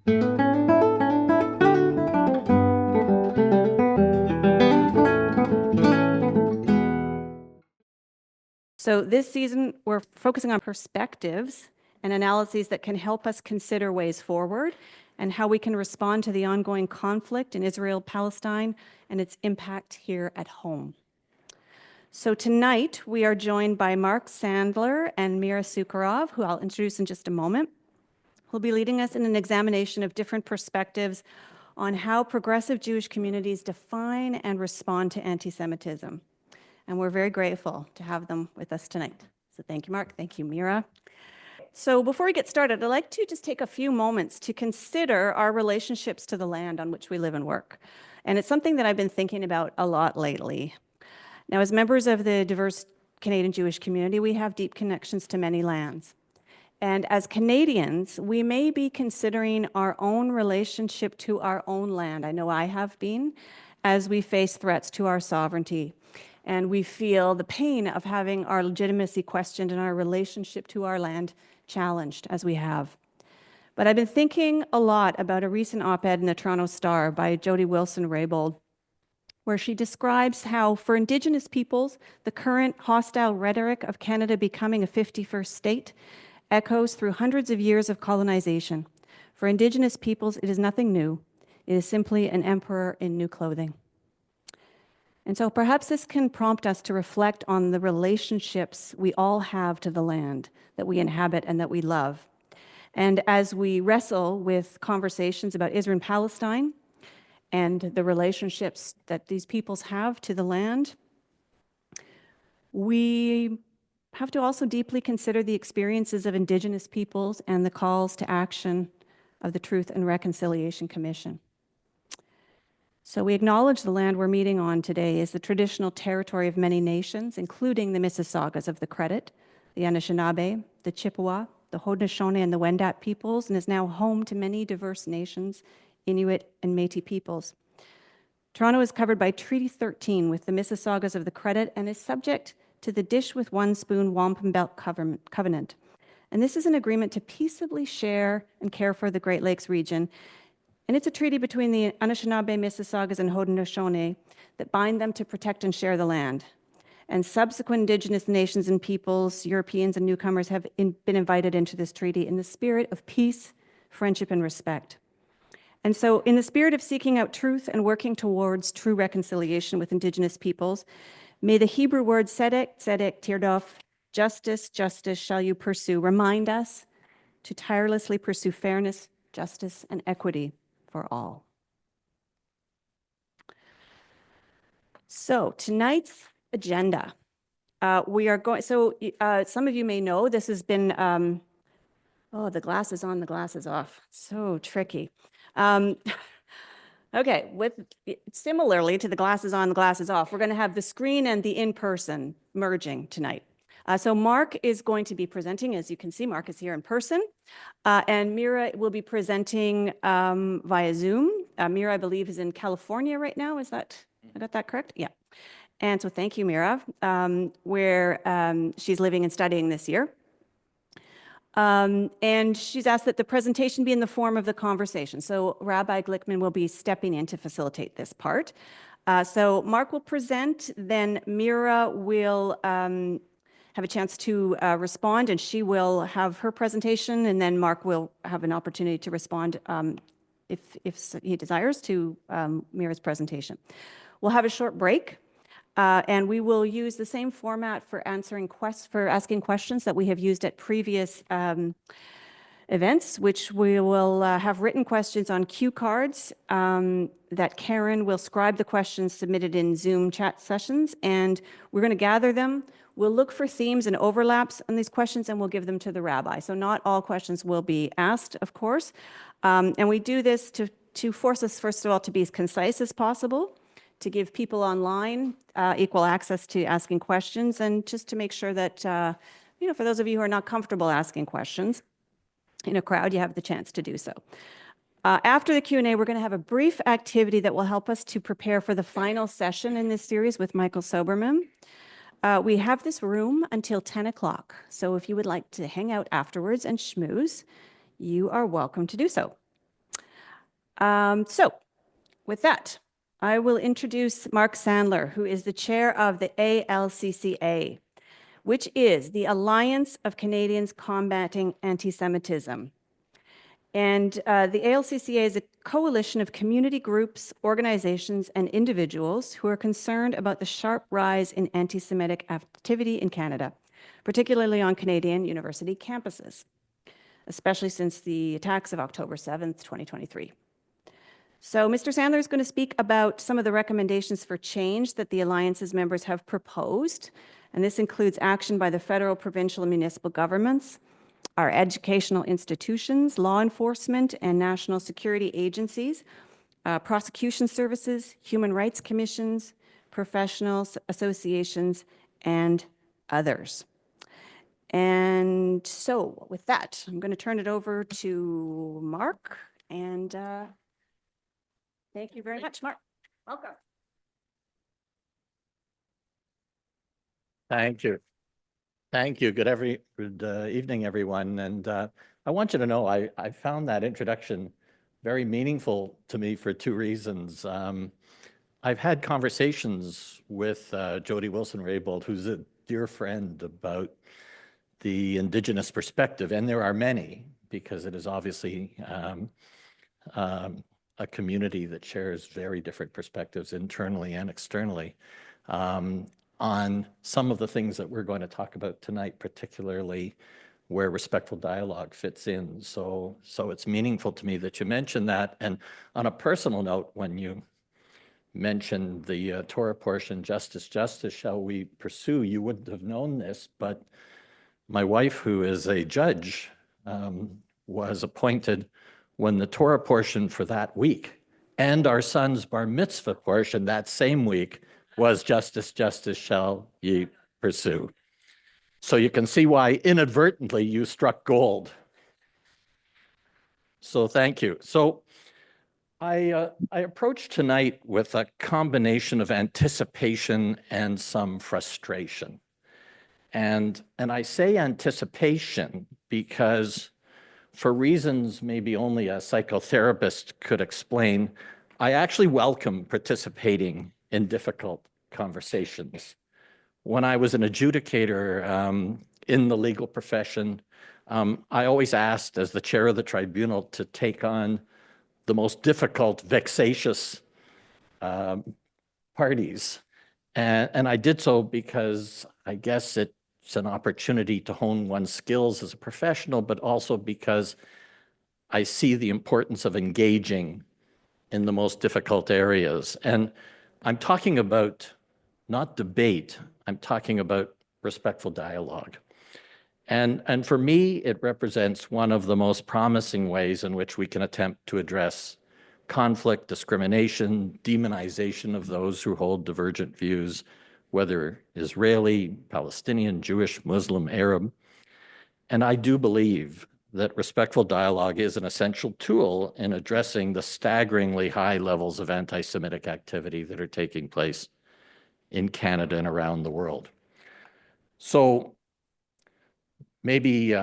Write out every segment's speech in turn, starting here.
So this season, we're focusing on perspectives and analyses that can help us consider ways forward and how we can respond to the ongoing conflict in Israel-Palestine and its impact here at home. So tonight, we are joined by Mark Sandler and Mira Sucharov, who I'll introduce in just a moment, who'll be leading us in an examination of different perspectives on how progressive Jewish communities define and respond to anti-Semitism. And we're very grateful to have them with us tonight. So thank you, Mark. Thank you, Mira. So before we get started, I'd like to just take a few moments to consider our relationships to the land on which we live and work. And it's something that I've been thinking about a lot lately. Now, as members of the diverse Canadian Jewish community, we have deep connections to many lands. And as Canadians, we may be considering our own relationship to our own land. I know I have been, as we face threats to our sovereignty. And we feel the pain of having our legitimacy questioned and our relationship to our land challenged, as we have. But I've been thinking a lot about a recent op-ed in the Toronto Star by Jody Wilson-Raybould, where she describes how, for Indigenous peoples, the current hostile rhetoric of Canada becoming a 51st state echoes through hundreds of years of colonization. For Indigenous peoples, it is nothing new. It is simply an emperor in new clothing. And so perhaps this can prompt us to reflect on the relationships we all have to the land that we inhabit and that we love. And as we wrestle with conversations about Israel-Palestine and the relationships that these peoples have to the land, we have to also deeply consider the experiences of Indigenous peoples and the calls to action of the Truth and Reconciliation Commission. So we acknowledge the land we're meeting on today is the traditional territory of many nations, including the Mississaugas of the Credit, the Anishinaabe, the Chippewa, the Haudenosaunee, and the Wendat peoples, and is now home to many diverse nations, Inuit and Métis peoples. Toronto is covered by Treaty 13 with the Mississaugas of the Credit and is subject to the Dish with One Spoon Wampum Belt Covenant. And this is an agreement to peaceably share and care for the Great Lakes region. And it's a treaty between the Anishinaabe, Mississaugas, and Haudenosaunee that bind them to protect and share the land. And subsequent Indigenous nations and peoples, Europeans and newcomers, have been invited into this treaty in the spirit of peace, friendship, and respect. And so in the spirit of seeking out truth and working towards true reconciliation with Indigenous peoples, may the Hebrew word tzedek, tzedek, tirdof, justice, justice shall you pursue, remind us to tirelessly pursue fairness, justice, and equity for all. So tonight's agenda, we are going, so some of you may know this has been, oh, the glasses on, the glasses off, so tricky. Okay, similarly to the glasses on, the glasses off, we're gonna have the screen and the in-person merging tonight. So Mark is going to be presenting. As you can see, Mark is here in person. And Mira will be presenting via Zoom. Mira, I believe, is in California right now. Is that, I got that correct? Yeah. And so thank you, Mira, where she's living and studying this year. And she's asked that the presentation be in the form of the conversation. So Rabbi Glickman will be stepping in to facilitate this part. So Mark will present, then Mira will have a chance to respond, and she will have her presentation, and then Mark will have an opportunity to respond if he desires to Mira's presentation. We'll have a short break, and we will use the same format for asking questions that we have used at previous events, which we will have written questions on cue cards that Karen will scribe the questions submitted in Zoom chat sessions, and we're going to gather them. We'll look for themes and overlaps on these questions, and we'll give them to the rabbi. So not all questions will be asked, of course. And we do this to force us, first of all, to be as concise as possible, to give people online equal access to asking questions, and just to make sure that, for those of you who are not comfortable asking questions in a crowd, you have the chance to do so. After the Q&A, we're going to have a brief activity that will help us to prepare for the final session in this series with Michael Soberman. We have this room until 10 o'clock, so if you would like to hang out afterwards and schmooze, you are welcome to do so. So with that, I will introduce Mark Sandler, who is the chair of the ALCCA, which is the Alliance of Canadians Combating Antisemitism. And the ALCCA is a coalition of community groups, organizations, and individuals who are concerned about the sharp rise in anti-Semitic activity in Canada, particularly on Canadian university campuses, especially since the attacks of October 7th, 2023. So Mr. Sandler is going to speak about some of the recommendations for change that the Alliance's members have proposed, and this includes action by the federal, provincial, and municipal governments, our educational institutions, law enforcement and national security agencies, prosecution services, human rights commissions, professional associations, and others. And so with that, I'm going to turn it over to Mark, and thank you very much, Mark. Welcome. Thank you. Thank you. Good evening, everyone. And I want you to know I found that introduction very meaningful to me for two reasons. I've had conversations with Jody Wilson-Raybould, who's a dear friend, about the Indigenous perspective, and there are many, because it is obviously a community that shares very different perspectives internally and externally on some of the things that we're going to talk about tonight, particularly where respectful dialogue fits in. So it's meaningful to me that you mentioned that. And on a personal note, when you mentioned the Torah portion, justice, justice shall we pursue, you wouldn't have known this, but my wife, who is a judge, was appointed when the Torah portion for that week and our son's bar mitzvah portion that same week was justice, justice shall ye pursue. So you can see why inadvertently you struck gold. So thank you. So I approached tonight with a combination of anticipation and some frustration. And I say anticipation because, for reasons maybe only a psychotherapist could explain, I actually welcome participating in difficult conversations. When I was an adjudicator in the legal profession, I always asked, as the chair of the tribunal, to take on the most difficult, vexatious parties. And I did so because I guess it's an opportunity to hone one's skills as a professional, but also because I see the importance of engaging in the most difficult areas. And I'm talking about not debate, I'm talking about respectful dialogue. And for me, it represents one of the most promising ways in which we can attempt to address conflict, discrimination, demonization of those who hold divergent views, whether Israeli, Palestinian, Jewish, Muslim, Arab. And I do believe that respectful dialogue is an essential tool in addressing the staggeringly high levels of anti-Semitic activity that are taking place in Canada and around the world. So maybe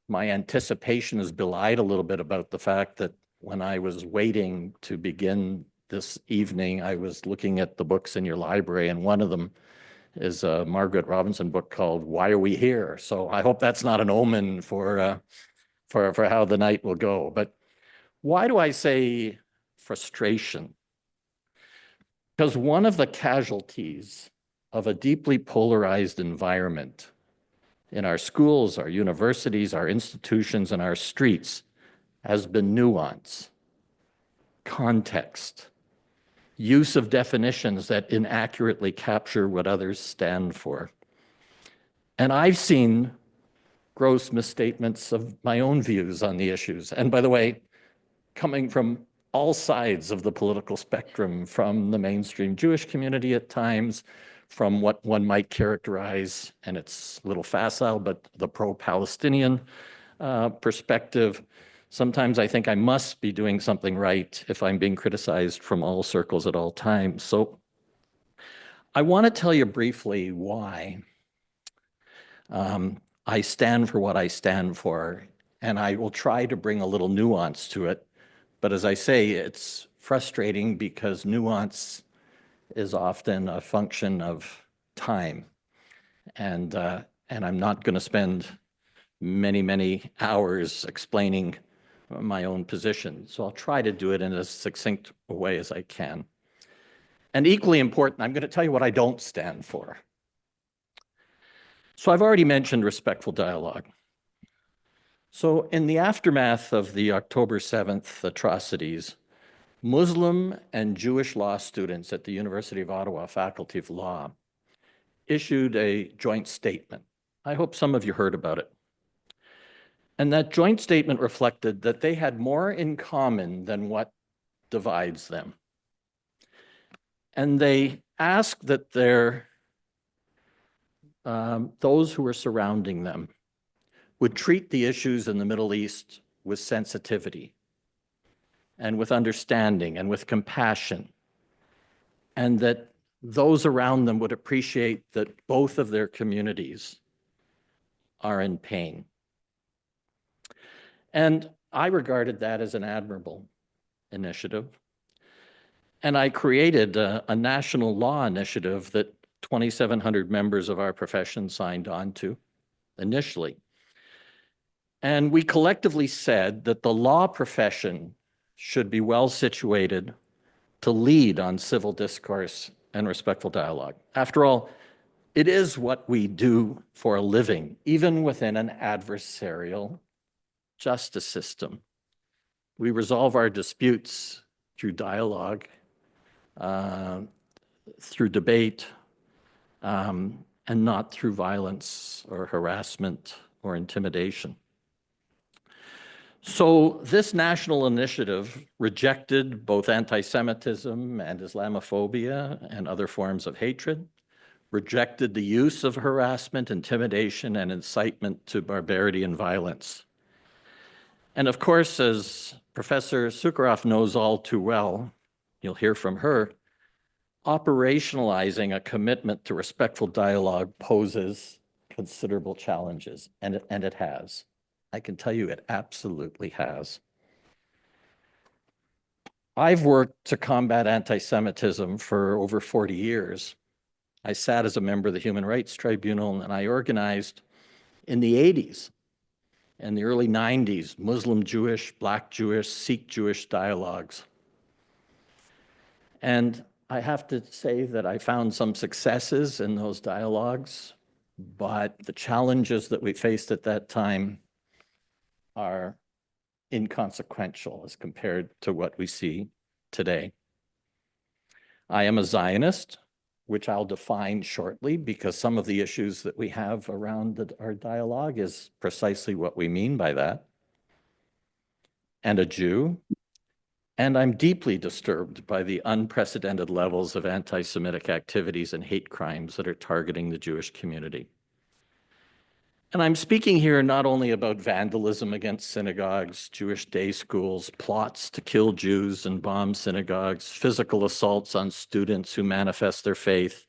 my anticipation is belied a little bit about the fact that when I was waiting to begin this evening, I was looking at the books in your library, and one of them is a Margaret Robinson book called Why Are We Here? So I hope that's not an omen for how the night will go. But why do I say frustration? Because one of the casualties of a deeply polarized environment in our schools, our universities, our institutions, and our streets has been nuance, context, use of definitions that inaccurately capture what others stand for. And I've seen gross misstatements of my own views on the issues. And by the way, coming from all sides of the political spectrum, from the mainstream Jewish community at times, from what one might characterize, and it's a little facile, but the pro-Palestinian perspective. Sometimes I think I must be doing something right if I'm being criticized from all circles at all times. So I want to tell you briefly why I stand for what I stand for, and I will try to bring a little nuance to it, But as I say, it's frustrating because nuance is often a function of time. And I'm not going to spend many, many hours explaining my own position. So I'll try to do it in as succinct a way as I can. And equally important, I'm going to tell you what I don't stand for. So I've already mentioned respectful dialogue. So in the aftermath of the October 7th atrocities, Muslim and Jewish law students at the University of Ottawa Faculty of Law issued a joint statement. I hope some of you heard about it. And that joint statement reflected that they had more in common than what divides them. And they asked that those who were surrounding them would treat the issues in the Middle East with sensitivity and with understanding and with compassion, and that those around them would appreciate that both of their communities are in pain. And I regarded that as an admirable initiative. And I created a national law initiative that 2,700 members of our profession signed on to initially. And we collectively said that the law profession should be well situated to lead on civil discourse and respectful dialogue. After all, it is what we do for a living, even within an adversarial justice system. We resolve our disputes through dialogue, through debate, and not through violence or harassment or intimidation. So this national initiative rejected both anti-Semitism and Islamophobia and other forms of hatred, rejected the use of harassment, intimidation, and incitement to barbarity and violence. And of course, as Professor Sucharov knows all too well, you'll hear from her, operationalizing a commitment to respectful dialogue poses considerable challenges, and it has. I can tell you it absolutely has. I've worked to combat anti-Semitism for over 40 years. I sat as a member of the Human Rights Tribunal, and I organized in the 80s and the early 90s Muslim Jewish, Black Jewish, Sikh Jewish dialogues. And I have to say that I found some successes in those dialogues, but the challenges that we faced at that time are inconsequential as compared to what we see today. I am a Zionist, which I'll define shortly because some of the issues that we have around our dialogue is precisely what we mean by that. And a Jew, and I'm deeply disturbed by the unprecedented levels of anti-Semitic activities and hate crimes that are targeting the Jewish community. And I'm speaking here not only about vandalism against synagogues, Jewish day schools, plots to kill Jews and bomb synagogues, physical assaults on students who manifest their faith,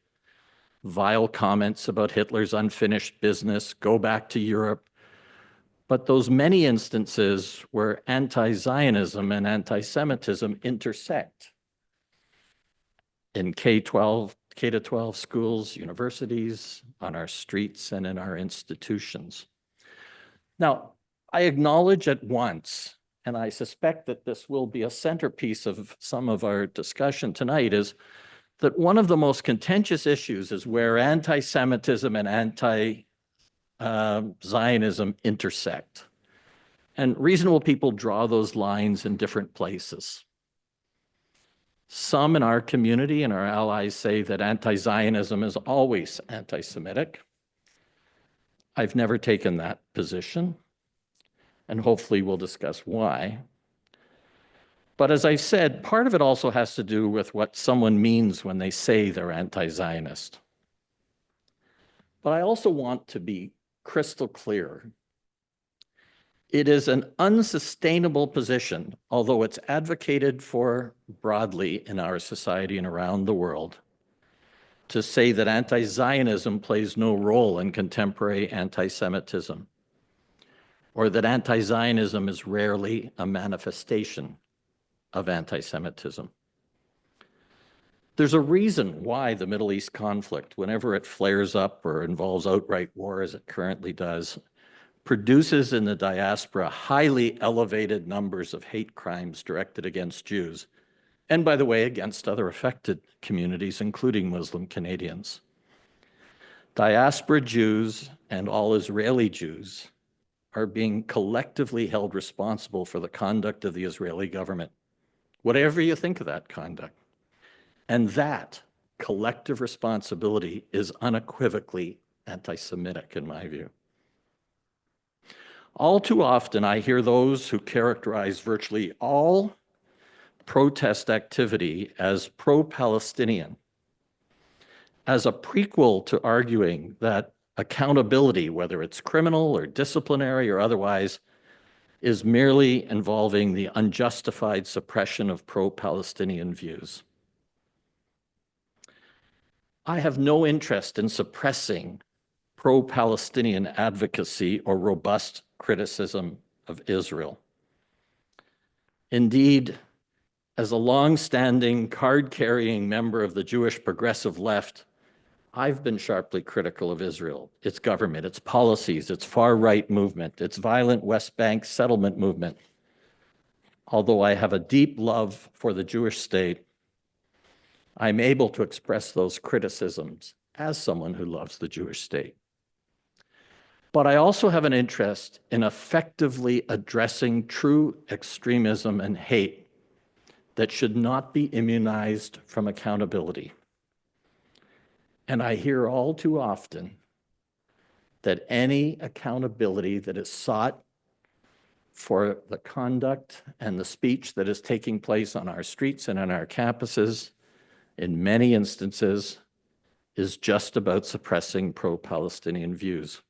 vile comments about Hitler's unfinished business, go back to Europe, but those many instances where anti-Zionism and anti-Semitism intersect in K-12 schools, universities, on our streets, and in our institutions. Now, I acknowledge at once, and I suspect that this will be a centerpiece of some of our discussion tonight, is that one of the most contentious issues is where anti-Semitism and anti-Zionism intersect. And reasonable people draw those lines in different places. Some in our community and our allies say that anti-Zionism is always anti-Semitic. I've never taken that position, and hopefully we'll discuss why. But as I said, part of it also has to do with what someone means when they say they're anti-Zionist. But I also want to be crystal clear. It is an unsustainable position, although it's advocated for broadly in our society and around the world, to say that anti-Zionism plays no role in contemporary anti-Semitism, or that anti-Zionism is rarely a manifestation of anti-Semitism. There's a reason why the Middle East conflict, whenever it flares up or involves outright war as it currently does, produces in the diaspora highly elevated numbers of hate crimes directed against Jews, and by the way, against other affected communities, including Muslim Canadians. Diaspora Jews and all Israeli Jews are being collectively held responsible for the conduct of the Israeli government, whatever you think of that conduct. And that collective responsibility is unequivocally anti-Semitic, in my view. All too often, I hear those who characterize virtually all protest activity as pro-Palestinian, as a prequel to arguing that accountability, whether it's criminal or disciplinary or otherwise, is merely involving the unjustified suppression of pro-Palestinian views. I have no interest in suppressing pro-Palestinian advocacy or robust criticism of Israel. Indeed, as a long-standing, card-carrying member of the Jewish progressive left, I've been sharply critical of Israel, its government, its policies, its far-right movement, its violent West Bank settlement movement. Although I have a deep love for the Jewish state, I'm able to express those criticisms as someone who loves the Jewish state. But I also have an interest in effectively addressing true extremism and hate that should not be immunized from accountability. And I hear all too often that any accountability that is sought for the conduct and the speech that is taking place on our streets and on our campuses, in many instances, is just about suppressing pro-Palestinian views.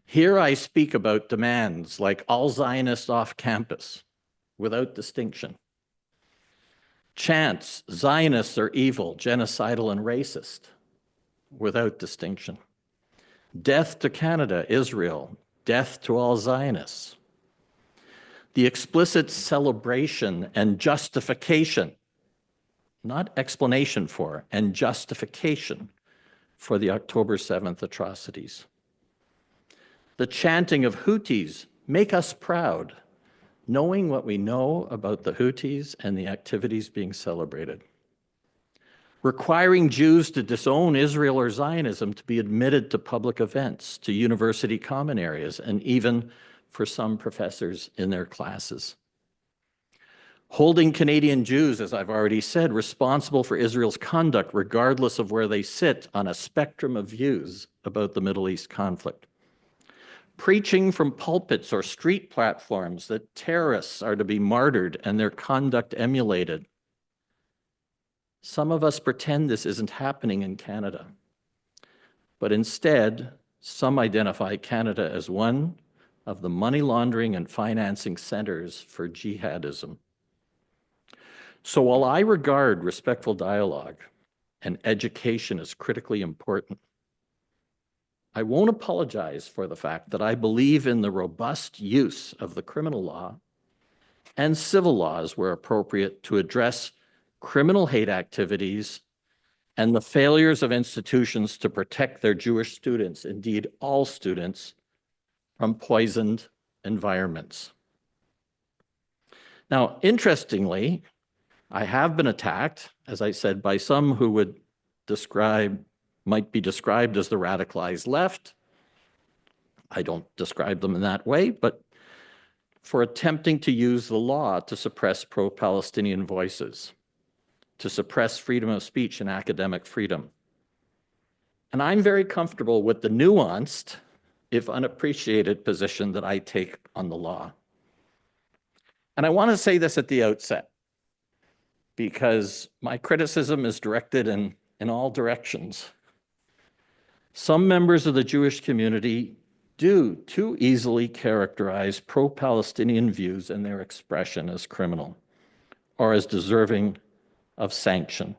Here I speak about demands like all Zionists off campus, without distinction. Chants, Zionists are evil, genocidal, and racist, without distinction. Death to Canada, Israel, death to all Zionists. The explicit celebration and justification, not explanation for, and justification for the October 7th atrocities. The chanting of Houthis, make us proud, knowing what we know about the Houthis and the activities being celebrated. Requiring Jews to disown Israel or Zionism to be admitted to public events, to university common areas, and even for some professors in their classes. Holding Canadian Jews, as I've already said, responsible for Israel's conduct, regardless of where they sit on a spectrum of views about the Middle East conflict. Preaching from pulpits or street platforms that terrorists are to be martyred and their conduct emulated. Some of us pretend this isn't happening in Canada, but instead, some identify Canada as one of the money laundering and financing centers for jihadism. So while I regard respectful dialogue and education as critically important, I won't apologize for the fact that I believe in the robust use of the criminal law and civil laws where appropriate to address criminal hate activities and the failures of institutions to protect their Jewish students, indeed all students, from poisoned environments. Now, interestingly, I have been attacked, as I said, by some who might be described as the radicalized left. I don't describe them in that way, but for attempting to use the law to suppress pro-Palestinian voices, to suppress freedom of speech and academic freedom. And I'm very comfortable with the nuanced, if unappreciated, position that I take on the law. And I want to say this at the outset, because my criticism is directed in all directions. Some members of the Jewish community do too easily characterize pro-Palestinian views and their expression as criminal or as deserving of sanction.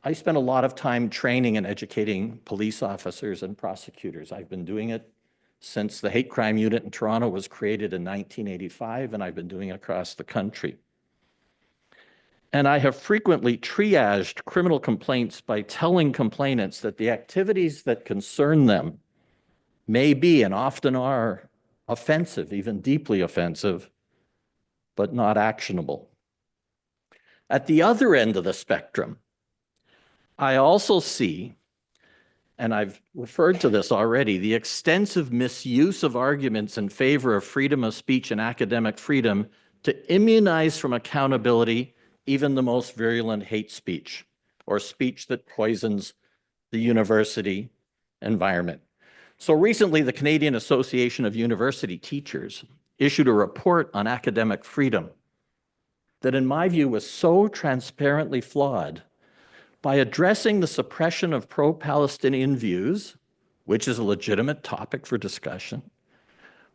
I spent a lot of time training and educating police officers and prosecutors. I've been doing it since the hate crime unit in Toronto was created in 1985, and I've been doing it across the country. And I have frequently triaged criminal complaints by telling complainants that the activities that concern them may be and often are offensive, even deeply offensive, but not actionable. At the other end of the spectrum, I also see, and I've referred to this already, the extensive misuse of arguments in favor of freedom of speech and academic freedom to immunize from accountability even the most virulent hate speech or speech that poisons the university environment. So recently, the Canadian Association of University Teachers issued a report on academic freedom that, in my view, was so transparently flawed. By addressing the suppression of pro-Palestinian views, which is a legitimate topic for discussion,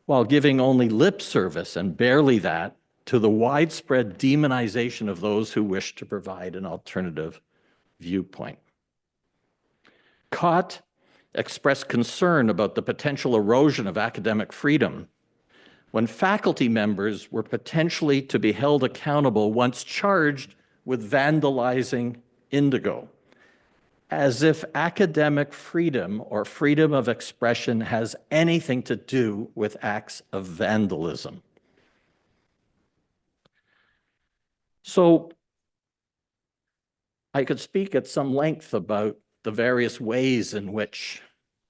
while giving only lip service, and barely that, to the widespread demonization of those who wish to provide an alternative viewpoint. COT expressed concern about the potential erosion of academic freedom when faculty members were potentially to be held accountable once charged with vandalizing indigo, as if academic freedom or freedom of expression has anything to do with acts of vandalism. So I could speak at some length about the various ways in which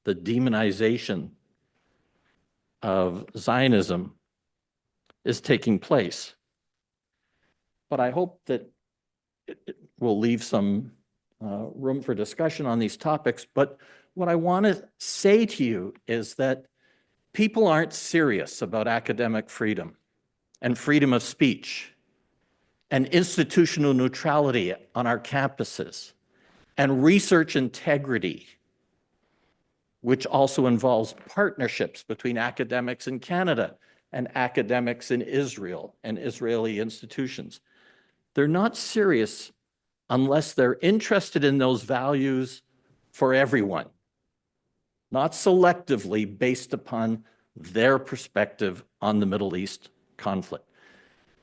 the demonization of Zionism is taking place. But I hope that it will leave some room for discussion on these topics. But what I want to say to you is that people aren't serious about academic freedom and freedom of speech and institutional neutrality on our campuses and research integrity, which also involves partnerships between academics in Canada and academics in Israel and Israeli institutions. They're not serious unless they're interested in those values for everyone, not selectively based upon their perspective on the Middle East conflict.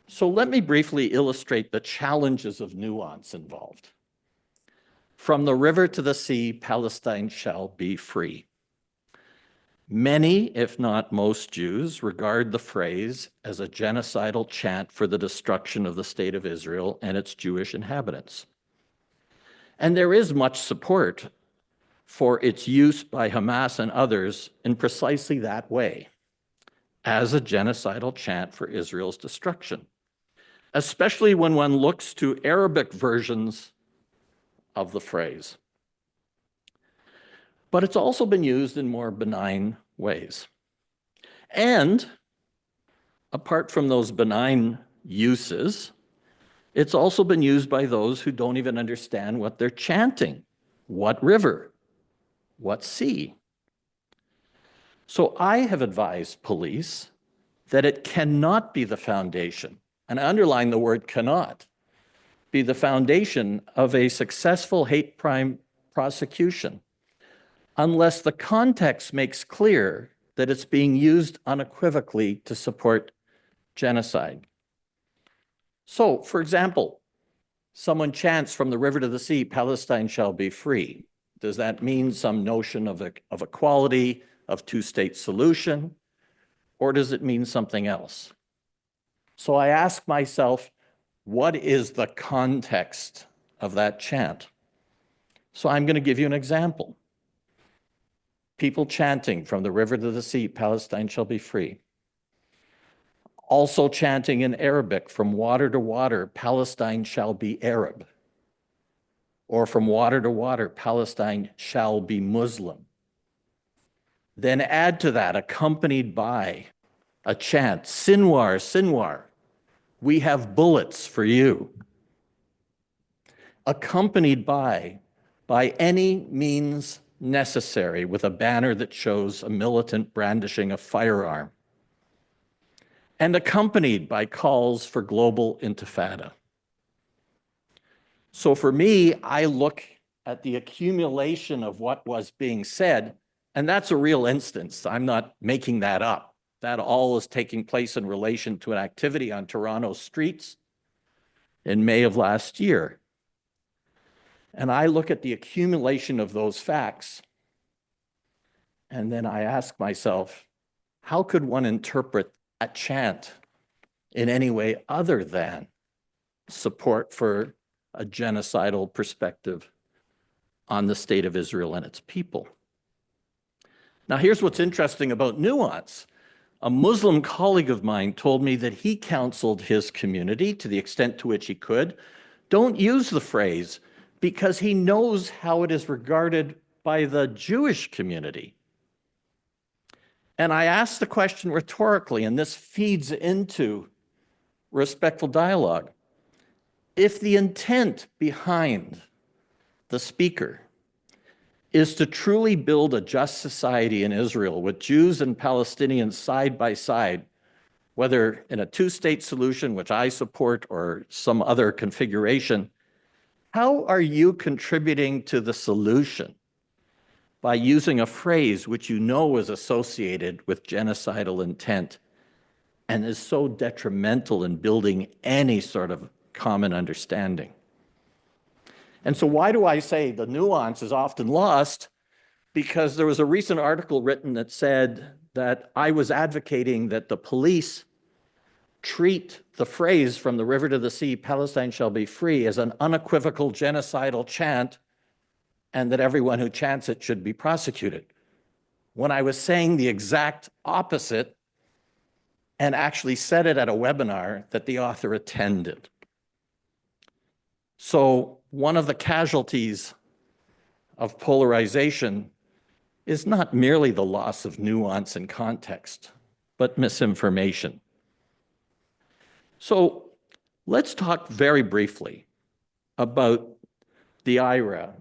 So let me briefly illustrate the challenges of nuance involved. From the river to the sea, Palestine shall be free. Many, if not most Jews, regard the phrase as a genocidal chant for the destruction of the state of Israel and its Jewish inhabitants. And there is much support for its use by Hamas and others in precisely that way, as a genocidal chant for Israel's destruction, especially when one looks to Arabic versions of the phrase. But it's also been used in more benign ways. And apart from those benign uses, it's also been used by those who don't even understand what they're chanting. What river? What sea? So I have advised police that it cannot be the foundation, and I underline the word cannot, be the foundation of a successful hate crime prosecution unless the context makes clear that it's being used unequivocally to support genocide. So, for example, someone chants from the river to the sea, Palestine shall be free. Does that mean some notion of equality, of two-state solution, or does it mean something else? So I ask myself, what is the context of that chant? So I'm going to give you an example. People chanting from the river to the sea, Palestine shall be free. Also chanting in Arabic, from water to water, Palestine shall be Arab. Or from water to water, Palestine shall be Muslim. Then add to that, accompanied by a chant, Sinwar, Sinwar, we have bullets for you. Accompanied by any means necessary, with a banner that shows a militant brandishing a firearm, and accompanied by calls for global intifada. So for me, I look at the accumulation of what was being said, And that's a real instance. I'm not making that up. That all is taking place in relation to an activity on Toronto streets in May of last year. And I look at the accumulation of those facts, and then I ask myself, how could one interpret that chant in any way other than support for a genocidal perspective on the state of Israel and its people? Now, here's what's interesting about nuance. A Muslim colleague of mine told me that he counseled his community to the extent to which he could. Don't use the phrase because he knows how it is regarded by the Jewish community. And I asked the question rhetorically, and this feeds into respectful dialogue. If the intent behind the speaker is to truly build a just society in Israel with Jews and Palestinians side by side, whether in a two-state solution, which I support, or some other configuration, how are you contributing to the solution by using a phrase which you know is associated with genocidal intent and is so detrimental in building any sort of common understanding? And so why do I say the nuance is often lost? Because there was a recent article written that said that I was advocating that the police treat the phrase "from the river to the sea, Palestine shall be free" as an unequivocal genocidal chant, and that everyone who chants it should be prosecuted, when I was saying the exact opposite and actually said it at a webinar that the author attended. So one of the casualties of polarization is not merely the loss of nuance and context, but misinformation. So let's talk very briefly about the IHRA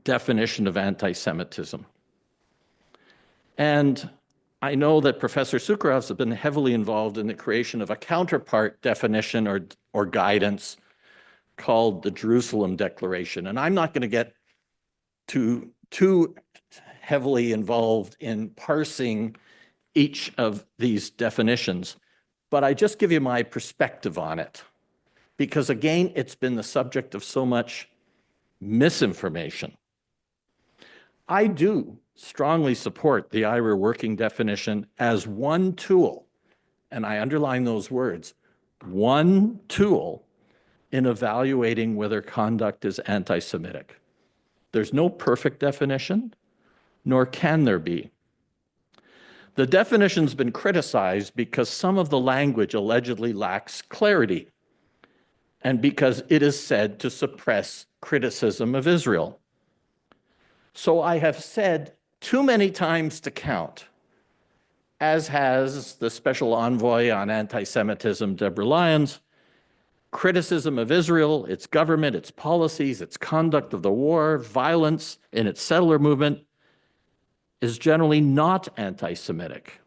definition of anti-Semitism. And I know that Professor Sucharov has been heavily involved in the creation of a counterpart definition or guidance called the Jerusalem Declaration. And I'm not going to get too heavily involved in parsing each of these definitions, but I just give you my perspective on it. Because again, it's been the subject of so much misinformation. I do strongly support the IHRA working definition as one tool, and I underline those words, one tool in evaluating whether conduct is anti-Semitic. There's no perfect definition, nor can there be. The definition's been criticized because some of the language allegedly lacks clarity, and because it is said to suppress criticism of Israel. So I have said too many times to count, as has the Special Envoy on Anti-Semitism, Deborah Lyons, criticism of Israel, its government, its policies, its conduct of the war, violence in its settler movement is generally not anti-Semitic.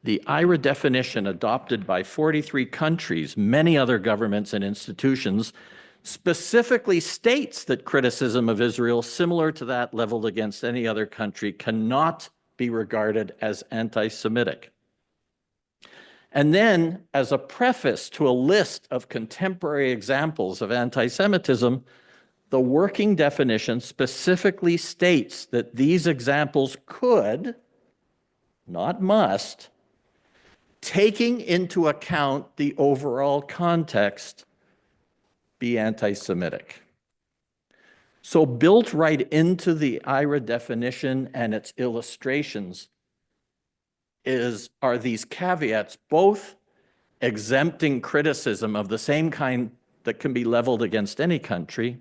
The IHRA definition adopted by 43 countries, many other governments and institutions, specifically states that criticism of Israel, similar to that leveled against any other country, cannot be regarded as anti-Semitic. And then, as a preface to a list of contemporary examples of anti-Semitism, the working definition specifically states that these examples could, not must, taking into account the overall context, be anti-Semitic. So built right into the IHRA definition and its illustrations are these caveats, both exempting criticism of the same kind that can be leveled against any country,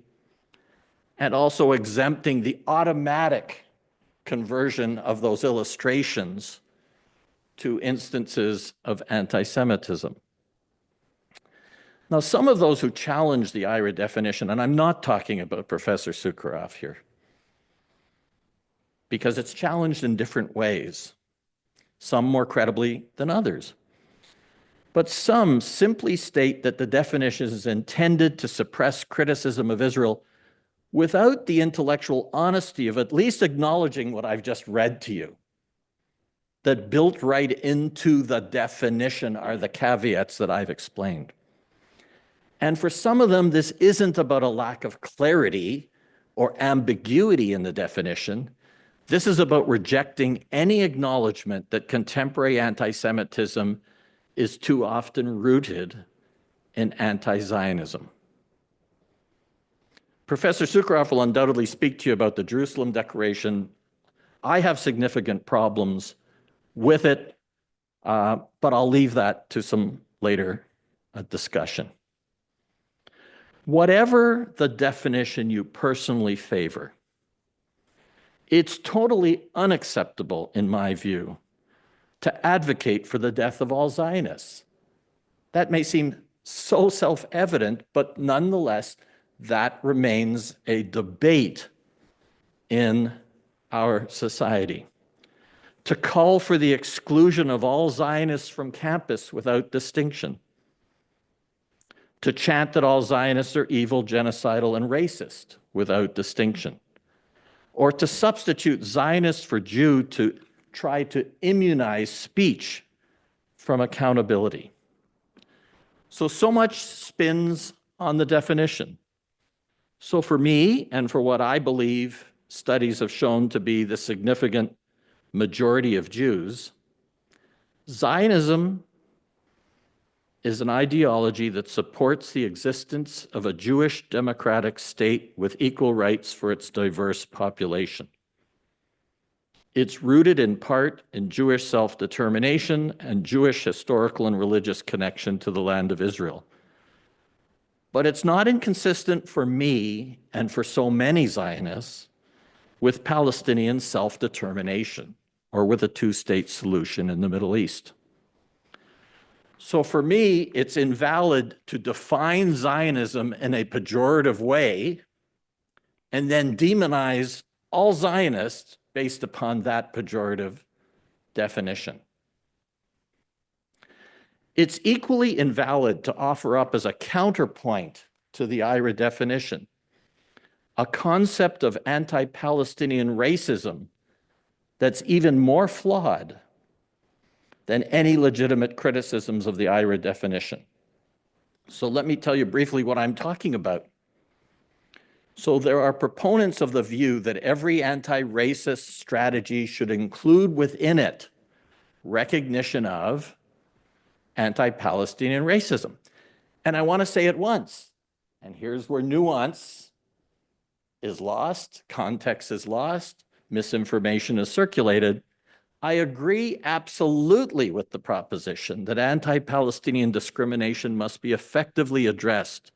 and also exempting the automatic conversion of those illustrations to instances of anti-Semitism. Now, some of those who challenge the IHRA definition, and I'm not talking about Professor Sucharov here, because it's challenged in different ways, some more credibly than others. But some simply state that the definition is intended to suppress criticism of Israel without the intellectual honesty of at least acknowledging what I've just read to you, that built right into the definition are the caveats that I've explained. And for some of them, this isn't about a lack of clarity or ambiguity in the definition. This is about rejecting any acknowledgement that contemporary anti-Semitism is too often rooted in anti-Zionism. Professor Sucharov will undoubtedly speak to you about the Jerusalem Declaration. I have significant problems with it, but I'll leave that to some later discussion. Whatever the definition you personally favor, it's totally unacceptable, in my view, to advocate for the death of all Zionists. That may seem so self-evident, but nonetheless, that remains a debate in our society. To call for the exclusion of all Zionists from campus without distinction. To chant that all Zionists are evil, genocidal, and racist without distinction. Or to substitute Zionist for Jew to try to immunize speech from accountability. So much spins on the definition. So for me, and for what I believe studies have shown to be the significant majority of Jews, Zionism is an ideology that supports the existence of a Jewish democratic state with equal rights for its diverse population. It's rooted in part in Jewish self-determination and Jewish historical and religious connection to the land of Israel. But it's not inconsistent for me and for so many Zionists with Palestinian self-determination or with a two-state solution in the Middle East. So for me, it's invalid to define Zionism in a pejorative way and then demonize all Zionists based upon that pejorative definition. It's equally invalid to offer up as a counterpoint to the IHRA definition a concept of anti-Palestinian racism that's even more flawed than any legitimate criticisms of the IHRA definition. So let me tell you briefly what I'm talking about. So there are proponents of the view that every anti-racist strategy should include within it recognition of anti-Palestinian racism. And I want to say it once, and here's where nuance is lost, context is lost, misinformation is circulated. I agree absolutely with the proposition that anti-Palestinian discrimination must be effectively addressed,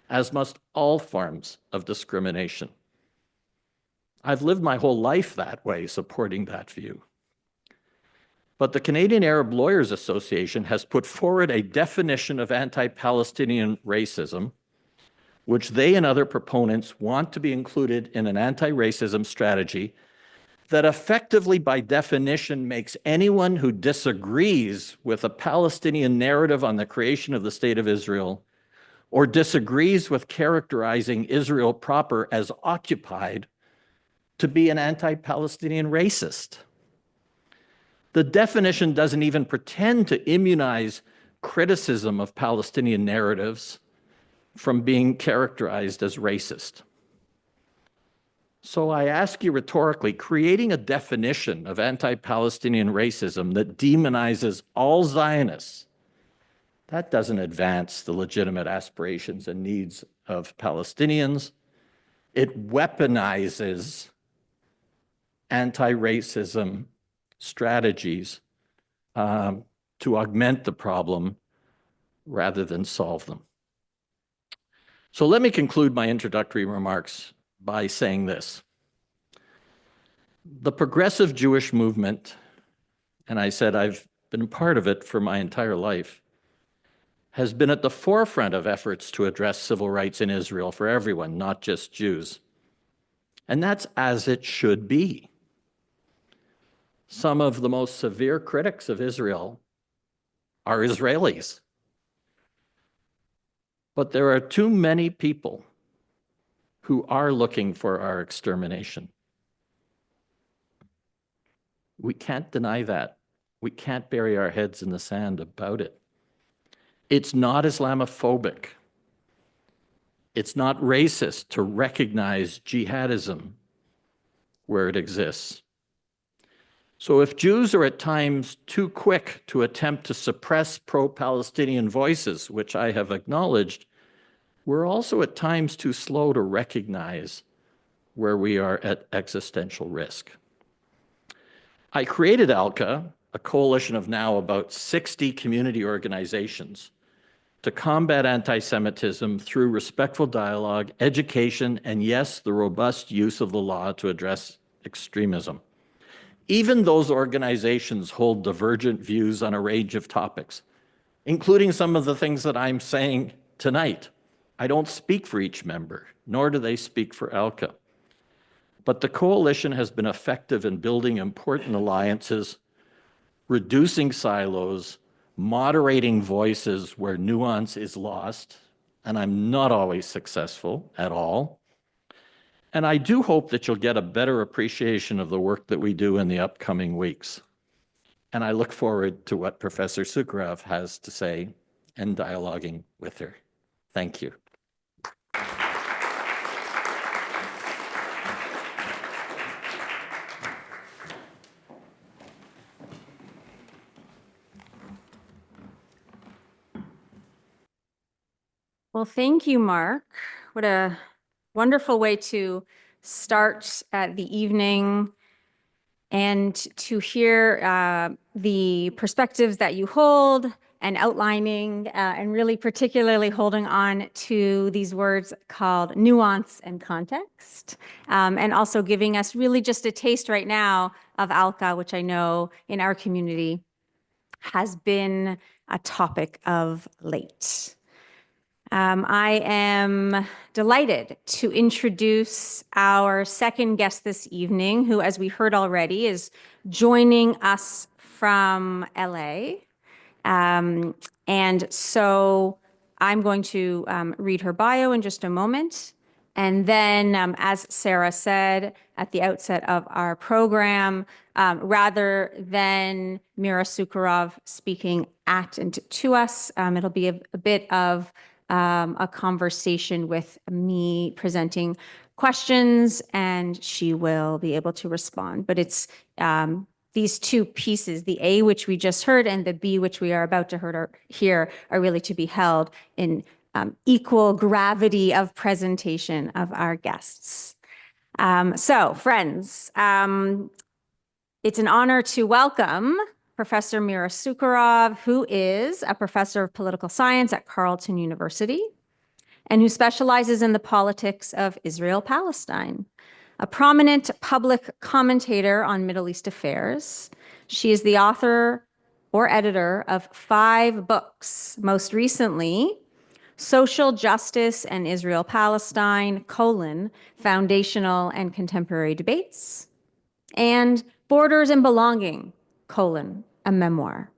as must all forms of discrimination. I've lived my whole life that way, supporting that view. But the Canadian Arab Lawyers Association has put forward a definition of anti-Palestinian racism, which they and other proponents want to be included in an anti-racism strategy that effectively, by definition, makes anyone who disagrees with a Palestinian narrative on the creation of the State of Israel or disagrees with characterizing Israel proper as occupied to be an anti-Palestinian racist. The definition doesn't even pretend to immunize criticism of Palestinian narratives from being characterized as racist. So I ask you rhetorically, creating a definition of anti-Palestinian racism that demonizes all Zionists, that doesn't advance the legitimate aspirations and needs of Palestinians. It weaponizes anti-racism strategies to augment the problem rather than solve them. So let me conclude my introductory remarks by saying this. The progressive Jewish movement, and I said I've been part of it for my entire life, has been at the forefront of efforts to address civil rights in Israel for everyone, not just Jews. And that's as it should be. Some of the most severe critics of Israel are Israelis. But there are too many people who are looking for our extermination. We can't deny that. We can't bury our heads in the sand about it. It's not Islamophobic. It's not racist to recognize jihadism where it exists. So if Jews are at times too quick to attempt to suppress pro-Palestinian voices, which I have acknowledged, we're also at times too slow to recognize where we are at existential risk. I created ALCCA, a coalition of now about 60 community organizations, to combat anti-Semitism through respectful dialogue, education, and yes, the robust use of the law to address extremism. Even those organizations hold divergent views on a range of topics, including some of the things that I'm saying tonight. I don't speak for each member, nor do they speak for ALCCA. But the coalition has been effective in building important alliances, reducing silos, moderating voices where nuance is lost, and I'm not always successful at all. And I do hope that you'll get a better appreciation of the work that we do in the upcoming weeks. And I look forward to what Professor Sucharov has to say and dialoguing with her. Thank you. Well, thank you, Mark. What a wonderful way to start the evening and to hear the perspectives that you hold and outlining and really particularly holding on to these words called nuance and context, and also giving us really just a taste right now of ALCCA, which I know in our community has been a topic of late. I am delighted to introduce our second guest this evening, who, as we heard already, is joining us from LA. And so I'm going to read her bio in just a moment. And then, as Sarah said at the outset of our program, rather than Mira Sucharov speaking at and to us, it'll be a bit of a conversation with me presenting questions, and she will be able to respond. But it's these two pieces, the A, which we just heard, and the B, which we are about to hear, are really to be held in equal gravity of presentation of our guests. So, friends, it's an honor to welcome Professor Mira Sucharov, who is a professor of political science at Carleton University and who specializes in the politics of Israel-Palestine. A prominent public commentator on Middle East affairs, she is the author or editor of 5 books, most recently, Social Justice and Israel-Palestine, Foundational and Contemporary Debates, and Borders and Belonging, a memoir.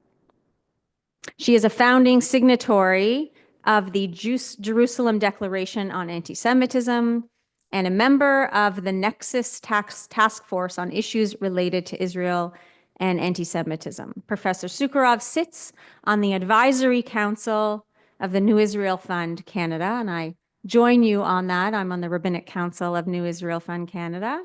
She is a founding signatory of the Jerusalem Declaration on Antisemitism and a member of the Nexus Task Force on issues related to Israel and antisemitism. Professor Sucharov sits on the Advisory Council of the New Israel Fund Canada, and I join you on that. I'm on the Rabbinic Council of New Israel Fund Canada.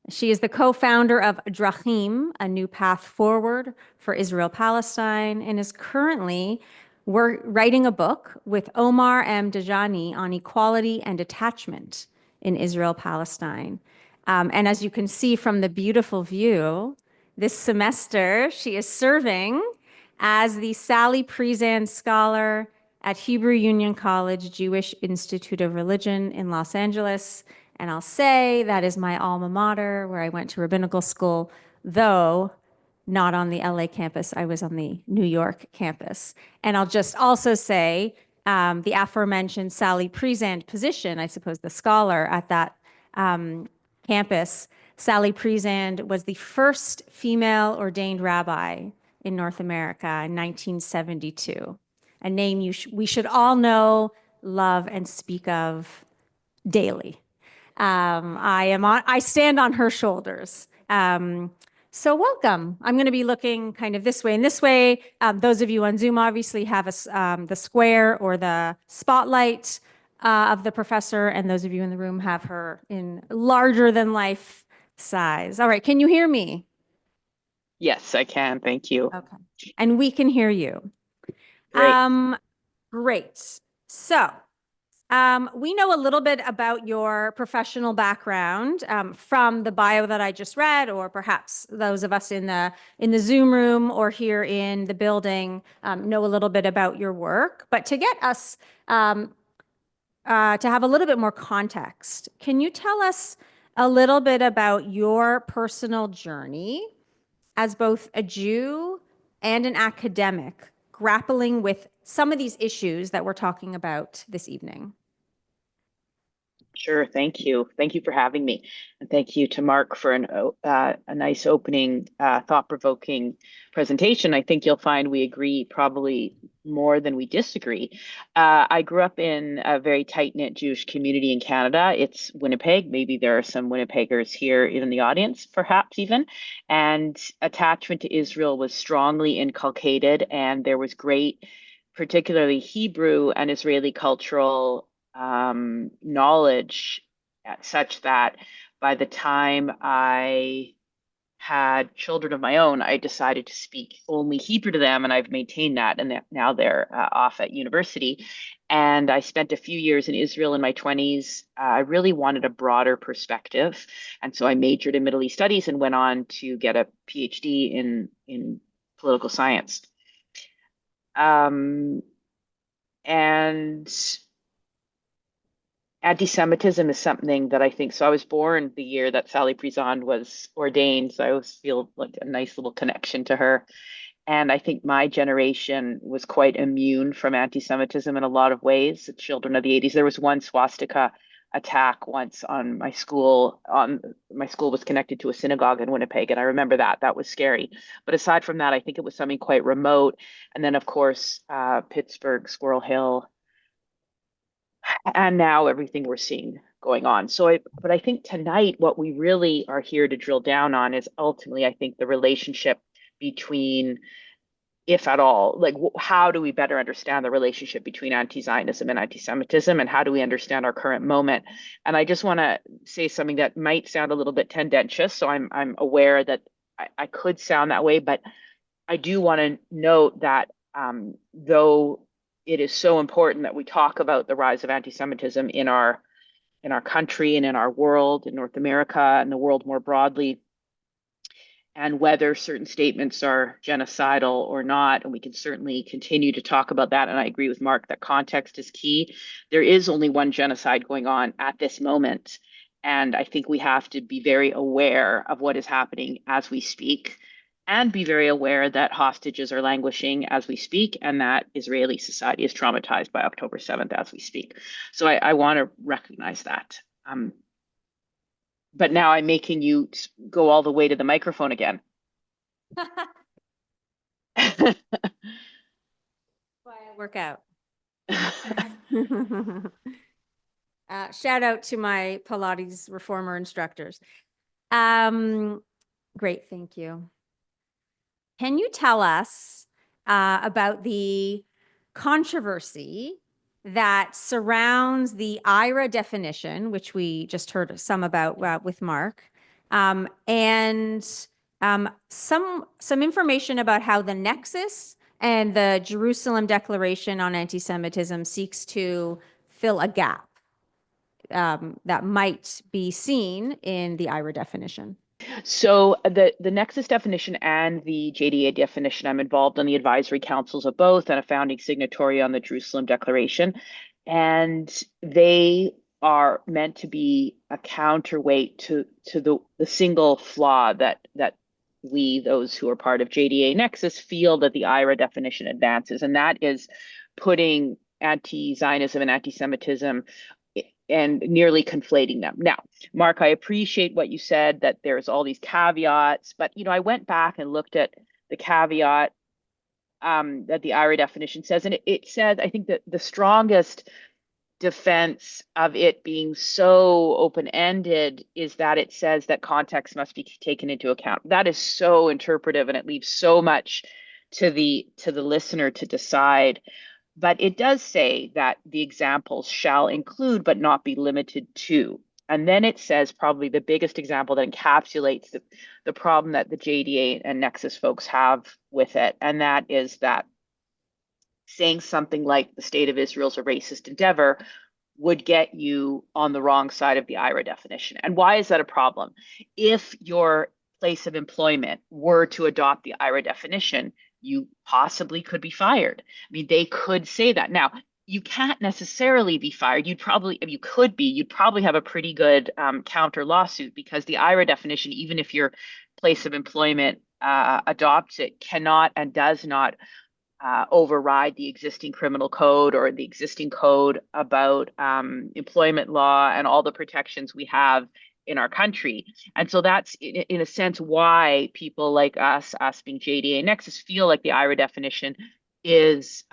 She is the co-founder of Drachim, a new path forward for Israel-Palestine, and is currently writing a book with Omar M. Dajani on equality and attachment in Israel-Palestine. And as you can see from the beautiful view, this semester she is serving as the Sally Priesand Scholar at Hebrew Union College Jewish Institute of Religion in Los Angeles. And I'll say that is my alma mater, where I went to rabbinical school, though not on the LA campus. I was on the New York campus. And I'll just also say the aforementioned Sally Priesand position, I suppose the scholar at that campus, Sally Priesand was the first female ordained rabbi in North America in 1972. A name we should all know, love, and speak of daily. I stand on her shoulders. So welcome. I'm going to be looking kind of this way and this way. Those of you on Zoom obviously have the square or the spotlight of the professor, and those of you in the room have her in larger than life size. All right, can you hear me? Yes, I can. Thank you. Okay. And we can hear you. Great. Great. So, we know a little bit about your professional background from the bio that I just read, or perhaps those of us in the Zoom room or here in the building know a little bit about your work. But to get us to have a little bit more context, can you tell us a little bit about your personal journey as both a Jew and an academic grappling with some of these issues that we're talking about this evening? Sure. Thank you. Thank you for having me. And thank you to Mark for a nice opening, thought-provoking presentation. I think you'll find we agree probably more than we disagree. I grew up in a very tight-knit Jewish community in Canada. It's Winnipeg. Maybe there are some Winnipeggers here in the audience, perhaps even. And attachment to Israel was strongly inculcated, and there was great, particularly Hebrew and Israeli cultural knowledge such that by the time I had children of my own, I decided to speak only Hebrew to them, and I've maintained that. And now they're off at university. And I spent a few years in Israel in my 20s. I really wanted a broader perspective. And so I majored in Middle East studies and went on to get a PhD in political science. And anti-Semitism is something that I think, so I was born the year that Sally Priesand was ordained, so I always feel like a nice little connection to her. And I think my generation was quite immune from anti-Semitism in a lot of ways. The children of the 80s, there was one swastika attack once on my school. My school was connected to a synagogue in Winnipeg, and I remember that. That was scary. But aside from that, I think it was something quite remote. And then, of course, Pittsburgh, Squirrel Hill, and now everything we're seeing going on. But I think tonight what we really are here to drill down on is ultimately, I think, the relationship between, if at all, like how do we better understand the relationship between anti-Zionism and anti-Semitism, and how do we understand our current moment? And I just want to say something that might sound a little bit tendentious, so I'm aware that I could sound that way, but I do want to note that though it is so important that we talk about the rise of anti-Semitism in our country and in our world, in North America and the world more broadly, and whether certain statements are genocidal or not. And we can certainly continue to talk about that. And I agree with Mark that context is key. There is only one genocide going on at this moment. And I think we have to be very aware of what is happening as we speak, and be very aware that hostages are languishing as we speak, and that Israeli society is traumatized by October 7th as we speak. So I want to recognize that. But now I'm making you go all the way to the microphone again. Why I work out. Shout out to my Pilates reformer instructors. Great, thank you. Can you tell us about the controversy that surrounds the IHRA definition, which we just heard some about with Mark, and some information about how the Nexus and the Jerusalem Declaration on Anti-Semitism seeks to fill a gap that might be seen in the IHRA definition? So the Nexus definition and the JDA definition, I'm involved on the advisory councils of both and a founding signatory on the Jerusalem Declaration. And they are meant to be a counterweight to the single flaw that we, those who are part of JDA Nexus, feel that the IHRA definition advances. And that is putting anti-Zionism and anti-Semitism and nearly conflating them. Now, Mark, I appreciate what you said, that there's all these caveats, but I went back and looked at the caveat that the IHRA definition says, and it says, I think that the strongest defense of it being so open-ended is that it says that context must be taken into account. That is so interpretive, and it leaves so much to the listener to decide. But it does say that the examples shall include but not be limited to. And then it says probably the biggest example that encapsulates the problem that the JDA and Nexus folks have with it. And that is that saying something like the state of Israel is a racist endeavor would get you on the wrong side of the IHRA definition. And why is that a problem? If your place of employment were to adopt the IHRA definition, you possibly could be fired. I mean, they could say that. Now, you can't necessarily be fired. You'd probably, if you could be, you'd probably have a pretty good counter lawsuit, because the IHRA definition, even if your place of employment adopts it, cannot and does not override the existing criminal code or the existing code about employment law and all the protections we have in our country. And so that's, in a sense, why people like us being JDA Nexus, feel like the IHRA definition is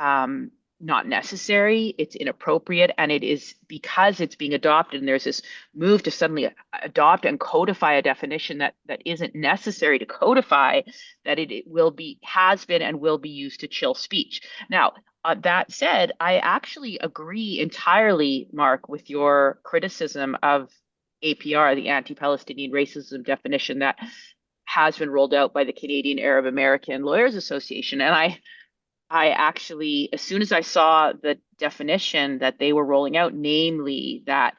not necessary, it's inappropriate, and it is because it's being adopted, and there's this move to suddenly adopt and codify a definition that isn't necessary to codify, that it will be, has been, and will be used to chill speech. Now, that said, I actually agree entirely, Mark, with your criticism of APR, the anti-Palestinian racism definition that has been rolled out by the Canadian Arab American Lawyers Association. And I actually, as soon as I saw the definition that they were rolling out, namely that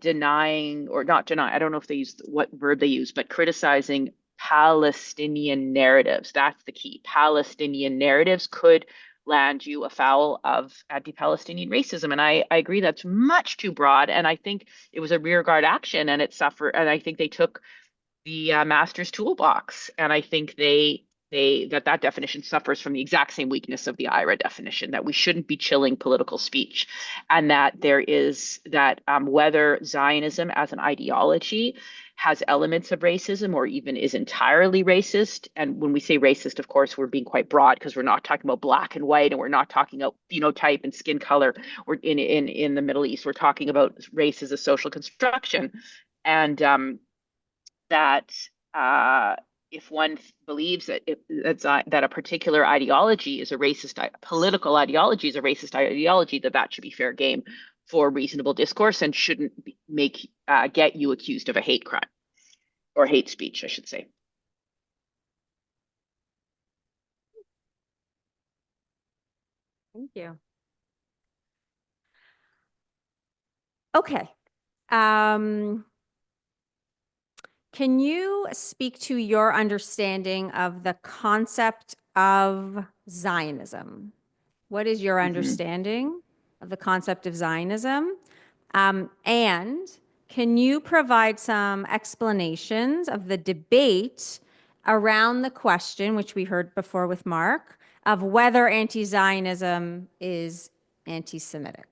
denying, or not denying, I don't know if they used what verb they use, but criticizing Palestinian narratives, that's the key. Palestinian narratives could land you afoul of anti-Palestinian racism. And I agree that's much too broad. And I think it was a rearguard action, and it suffered. And I think they took the master's toolbox, and I think that definition suffers from the exact same weakness of the IHRA definition, that we shouldn't be chilling political speech, and that there is that whether Zionism as an ideology has elements of racism or even is entirely racist. And when we say racist, of course, we're being quite broad, because we're not talking about black and white, and we're not talking about phenotype and skin color. We're in the Middle East, we're talking about race as a social construction, and that if one believes that that a particular ideology is a racist, political ideology is a racist ideology, that should be fair game for reasonable discourse, and shouldn't get you accused of a hate crime or hate speech, I should say. Thank you. Okay. Can you speak to your understanding of the concept of Zionism? What is your understanding of the concept of Zionism? And can you provide some explanations of the debate around the question, which we heard before with Mark, of whether anti-Zionism is anti-Semitic?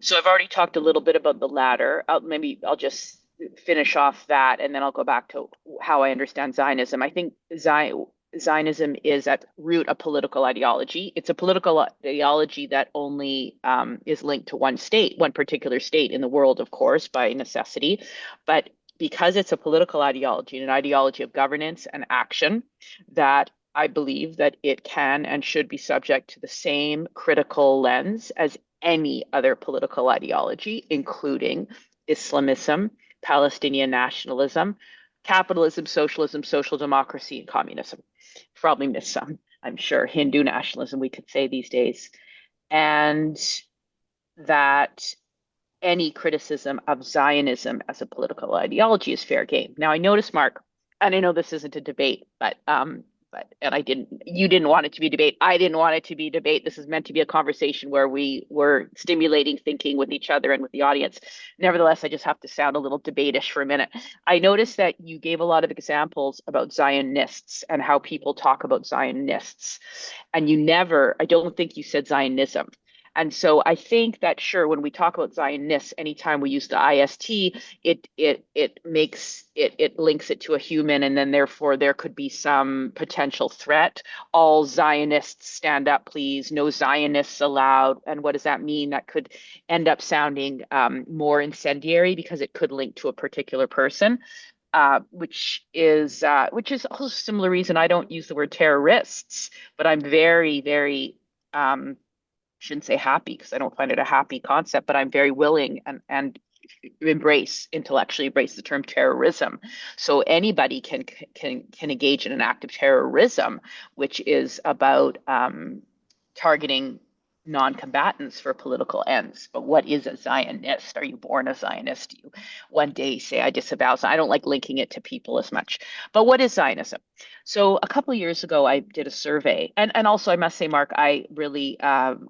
So I've already talked a little bit about the latter. Maybe I'll just finish off that, and then I'll go back to how I understand Zionism. I think Zionism is at root a political ideology. It's a political ideology that only is linked to one state, one particular state in the world, of course, by necessity. But because it's a political ideology, an ideology of governance and action, that I believe that it can and should be subject to the same critical lens as any other political ideology, including Islamism, Palestinian nationalism, capitalism, socialism, social democracy, and communism. Probably missed some, I'm sure. Hindu nationalism, we could say these days. And that any criticism of Zionism as a political ideology is fair game. Now, I notice, Mark, and I know this isn't a debate, but you didn't want it to be a debate. I didn't want it to be a debate. This is meant to be a conversation where we were stimulating thinking with each other and with the audience. Nevertheless, I just have to sound a little debate-ish for a minute. I noticed that you gave a lot of examples about Zionists and how people talk about Zionists. And I don't think you said Zionism. And so I think that, sure, when we talk about Zionists, anytime we use the IST, it makes it links it to a human, and then therefore there could be some potential threat. All Zionists stand up, please. No Zionists allowed. And what does that mean? That could end up sounding more incendiary because it could link to a particular person. Which is also a similar reason I don't use the word terrorists, but I'm very, very shouldn't say happy because I don't find it a happy concept, but I'm very willing and intellectually embrace the term terrorism. So anybody can engage in an act of terrorism, which is about targeting non-combatants for political ends. But what is a Zionist? Are you born a Zionist? Do you one day say I disavow? I don't like linking it to people as much. But what is Zionism? So a couple of years ago, I did a survey. And also, I must say, Mark, I really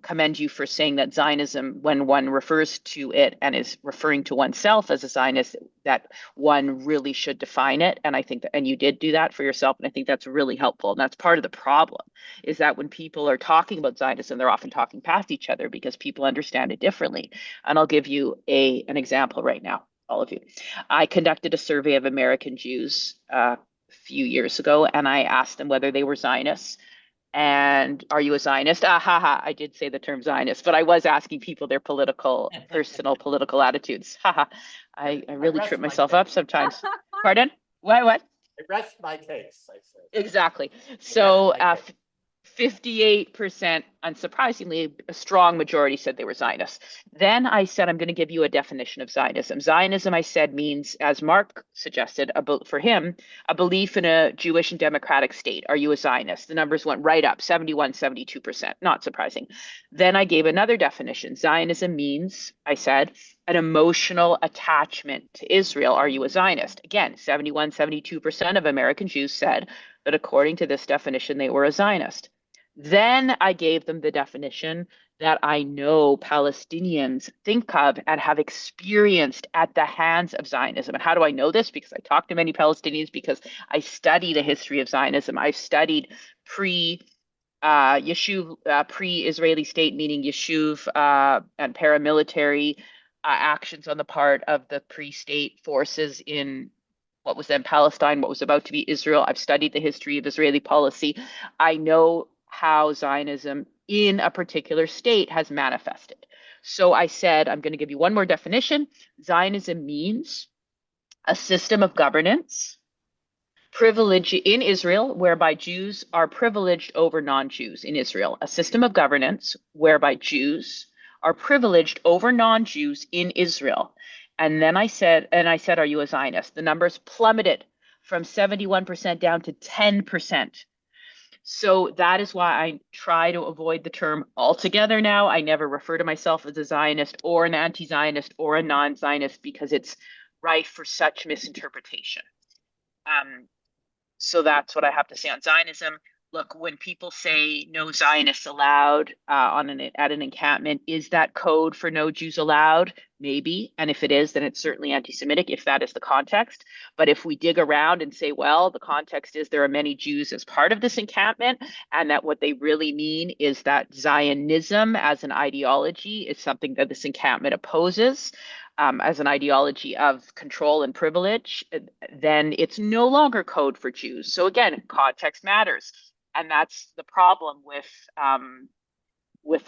commend you for saying that Zionism, when one refers to it and is referring to oneself as a Zionist, that one really should define it. And I think that, and you did do that for yourself. And I think that's really helpful. And that's part of the problem, is that when people are talking about Zionism, they're often talking past each other because people understand it differently. And I'll give you an example right now, all of you. I conducted a survey of American Jews a few years ago, and I asked them whether they were Zionists. And are you a Zionist? I did say the term Zionist, but I was asking people their personal political attitudes. I really trip myself up sometimes. Pardon? What? I rest my case, I said. Exactly. So 58%, unsurprisingly, a strong majority said they were Zionists. Then I said, I'm going to give you a definition of Zionism. Zionism, I said, means, as Mark suggested, for him, a belief in a Jewish and democratic state. Are you a Zionist? The numbers went right up, 71, 72%. Not surprising. Then I gave another definition. Zionism means, I said, an emotional attachment to Israel. Are you a Zionist? Again, 71, 72% of American Jews said that according to this definition, they were a Zionist. Then I gave them the definition that I know Palestinians think of and have experienced at the hands of Zionism. And how do I know this? Because I talked to many Palestinians, because I study the history of Zionism. I've studied pre-Yishuv, pre-Israeli state, meaning Yishuv and paramilitary actions on the part of the pre-state forces in what was then Palestine, what was about to be Israel. I've studied the history of Israeli policy. I know how Zionism in a particular state has manifested. So I said, I'm going to give you one more definition. Zionism means a system of governance, privilege in Israel, whereby Jews are privileged over non-Jews in Israel. A system of governance whereby Jews are privileged over non-Jews in Israel. And then I said, are you a Zionist? The numbers plummeted from 71% down to 10%. So that is why I try to avoid the term altogether now. I never refer to myself as a Zionist or an anti-Zionist or a non-Zionist, because it's rife for such misinterpretation. So that's what I have to say on Zionism. Look, when people say no Zionists allowed at an encampment, is that code for no Jews allowed? Maybe. And if it is, then it's certainly anti-Semitic, if that is the context. But if we dig around and say, well, the context is there are many Jews as part of this encampment, and that what they really mean is that Zionism as an ideology is something that this encampment opposes, as an ideology of control and privilege, then it's no longer code for Jews. So again, context matters. And that's the problem with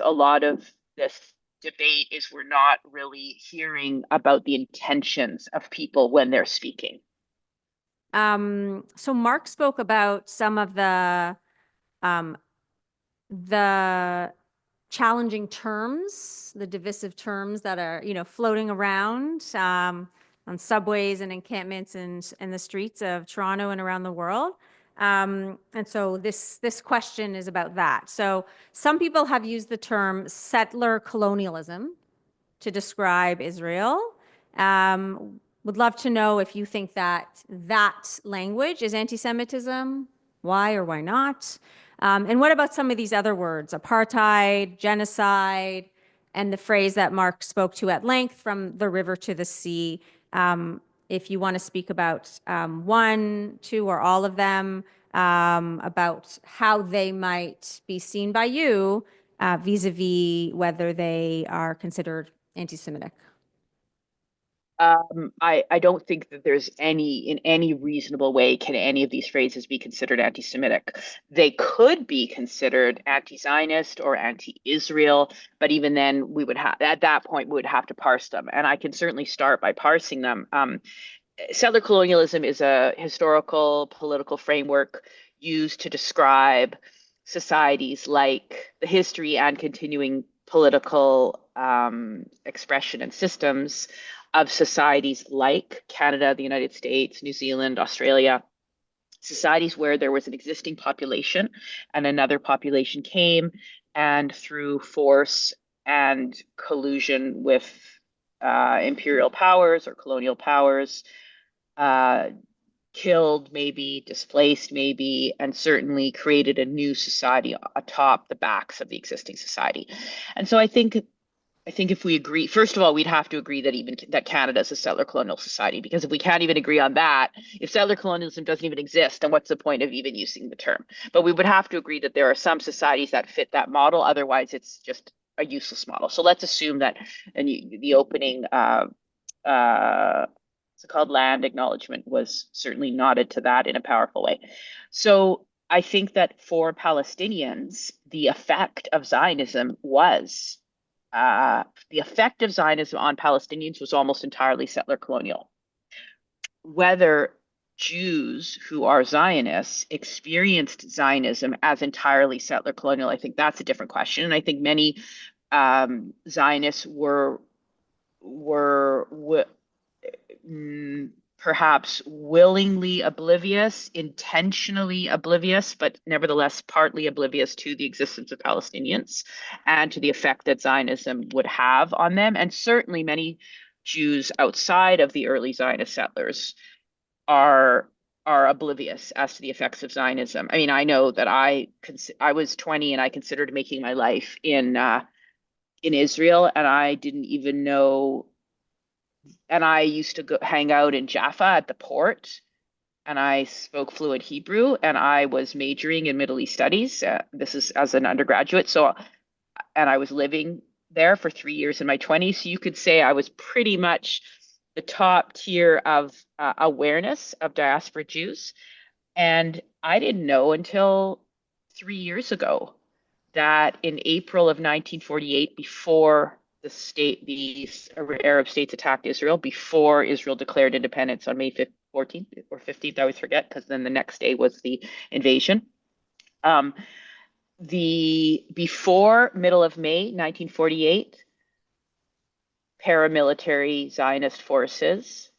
a lot of this debate, is we're not really hearing about the intentions of people when they're speaking. So Mark spoke about some of the challenging terms, the divisive terms that are, floating around on subways and encampments and the streets of Toronto and around the world. And so this question is about that. So some people have used the term settler colonialism to describe Israel. Would love to know if you think that language is anti-Semitism, why or why not? And what about some of these other words, apartheid, genocide, and the phrase that Mark spoke to at length, from the river to the sea? If you want to speak about one, two, or all of them, about how they might be seen by you vis-a-vis whether they are considered anti-Semitic? I don't think that there's in any reasonable way can any of these phrases be considered anti-Semitic. They could be considered anti-Zionist or anti-Israel, but even then we would have, at that point, we would have to parse them. And I can certainly start by parsing them. Settler colonialism is a historical political framework used to describe societies like the history and continuing political expression and systems of societies like Canada, the United States, New Zealand, Australia, societies where there was an existing population and another population came and through force and collusion with imperial powers or colonial powers, killed maybe, displaced maybe, and certainly created a new society atop the backs of the existing society. And so I think if we agree, first of all, we'd have to agree that Canada is a settler colonial society, because if we can't even agree on that, if settler colonialism doesn't even exist, then what's the point of even using the term? But we would have to agree that there are some societies that fit that model. Otherwise, it's just a useless model. So let's assume that the opening, it's called land acknowledgement, was certainly nodded to that in a powerful way. So I think that for Palestinians, the effect of Zionism was the effect of Zionism on Palestinians was almost entirely settler colonial. Whether Jews who are Zionists experienced Zionism as entirely settler colonial, I think that's a different question. And I think many Zionists were perhaps willingly oblivious, intentionally oblivious, but nevertheless partly oblivious to the existence of Palestinians and to the effect that Zionism would have on them. And certainly many Jews outside of the early Zionist settlers are oblivious as to the effects of Zionism. I mean, I know that I was 20 and I considered making my life in Israel, and I didn't even know. And I used to go hang out in Jaffa at the port, and I spoke fluent Hebrew, and I was majoring in Middle East studies. This is as an undergraduate. And I was living there for 3 years in my 20s. So you could say I was pretty much the top tier of awareness of diaspora Jews. And I didn't know until 3 years ago that in April of 1948, before the Arab states attacked Israel, before Israel declared independence on May 14th or 15th, I always forget, because then the next day was the invasion. Before middle of May 1948, paramilitary Zionist forces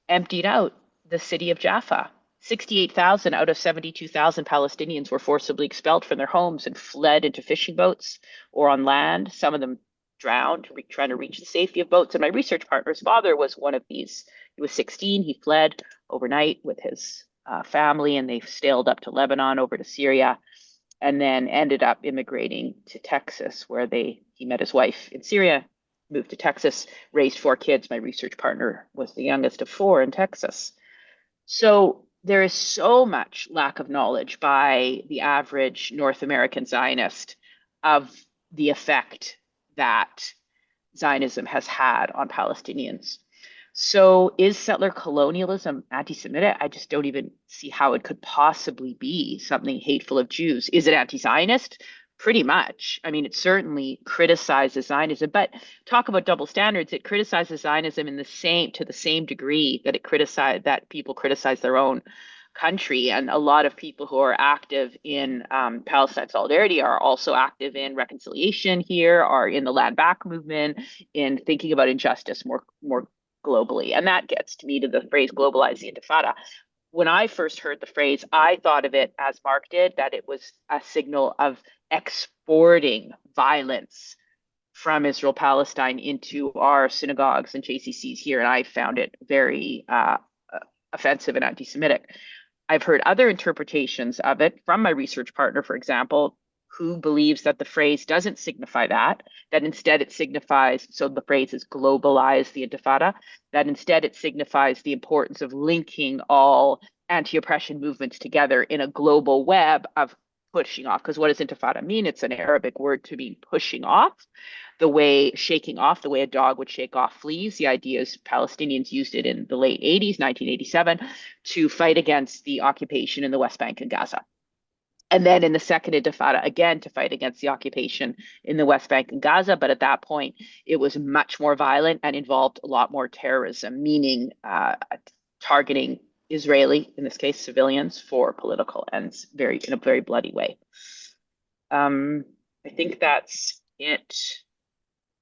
emptied out the city of Jaffa. 68,000 out of 72,000 Palestinians were forcibly expelled from their homes and fled into fishing boats or on land. Some of them drowned trying to reach the safety of boats. And my research partner's father was one of these. He was 16. He fled overnight with his family, and they sailed up to Lebanon, over to Syria, and then ended up immigrating to Texas, where he met his wife in Syria, moved to Texas, raised 4 kids. My research partner was the youngest of 4 in Texas. So there is so much lack of knowledge by the average North American Zionist of the effect that Zionism has had on Palestinians. So is settler colonialism anti-Semitic? I just don't even see how it could possibly be something hateful of Jews. Is it anti-Zionist? Pretty much. I mean, it certainly criticizes Zionism, but talk about double standards. It criticizes Zionism to the same degree that people criticize their own country. And a lot of people who are active in Palestine solidarity are also active in reconciliation here, are in the land back movement, in thinking about injustice more globally. And that gets to me to the phrase globalize the Intifada. When I first heard the phrase, I thought of it, as Mark did, that it was a signal of exporting violence from Israel-Palestine into our synagogues and JCCs here. And I found it very offensive and anti-Semitic. I've heard other interpretations of it from my research partner, for example, who believes that the phrase doesn't signify that instead it signifies, so the phrase is globalize the Intifada, that instead it signifies the importance of linking all anti-oppression movements together in a global web of pushing off. Because what does intifada mean? It's an Arabic word to mean pushing off, the way shaking off, the way a dog would shake off fleas. The idea is Palestinians used it in the late 80s, 1987, to fight against the occupation in the West Bank and Gaza. And then in the second intifada, again, to fight against the occupation in the West Bank and Gaza. But at that point, it was much more violent and involved a lot more terrorism, meaning targeting Israeli, in this case, civilians for political ends, in a very bloody way. I think that's it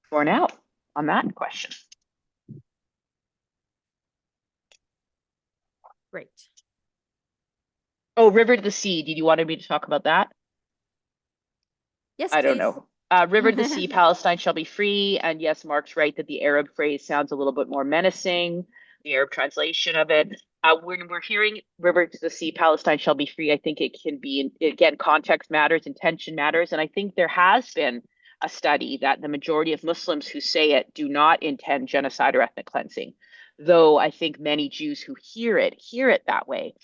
for now on that question. Great. Oh, River to the Sea. Did you want me to talk about that? Yes, I don't please. know. River to the Sea, Palestine shall be free. And yes, Mark's right that the Arab phrase sounds a little bit more menacing, the Arab translation of it. When we're hearing River to the Sea, Palestine shall be free, I think it can be, again, context matters, intention matters. And I think there has been a study that the majority of Muslims who say it do not intend genocide or ethnic cleansing, though I think many Jews who hear it that way.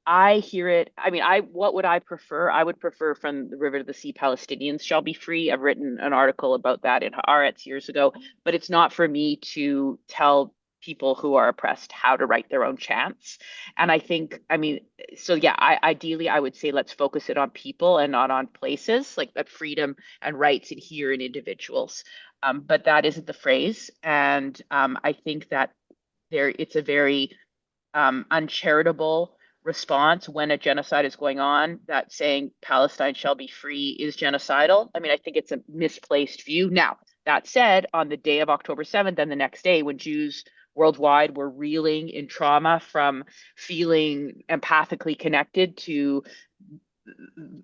I hear it. I mean, what would I prefer? I would prefer from the river to the sea, Palestinians shall be free. I've written an article about that in Haaretz years ago, but it's not for me to tell people who are oppressed how to write their own chants. And I think, I mean, so yeah, ideally, I would say let's focus it on people and not on places, like that freedom and rights adhere in individuals. But that isn't the phrase. And I think that it's a very uncharitable response when a genocide is going on, that saying Palestine shall be free is genocidal. I mean, I think it's a misplaced view. Now, that said, on the day of October 7th and the next day, when Jews worldwide were reeling in trauma from feeling empathically connected to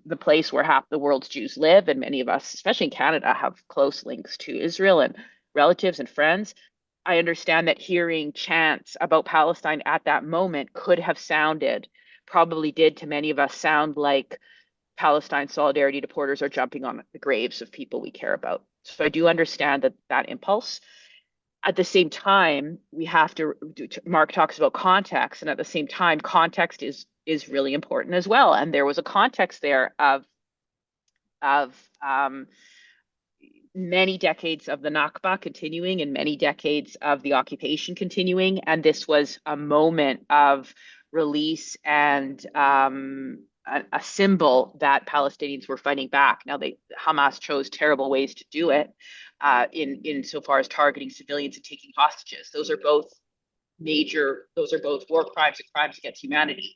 the place where half the world's Jews live, and many of us, especially in Canada, have close links to Israel and relatives and friends. I understand that hearing chants about Palestine at that moment could have sounded, probably did to many of us, sound like Palestine solidarity supporters are jumping on the graves of people we care about. So I do understand that impulse. At the same time, we have to, Mark talks about context, and at the same time, context is really important as well. And there was a context there of many decades of the Nakba continuing and many decades of the occupation continuing. And this was a moment of release and a symbol that Palestinians were fighting back. Now, Hamas chose terrible ways to do it in so far as targeting civilians and taking hostages. Those are both war crimes and crimes against humanity.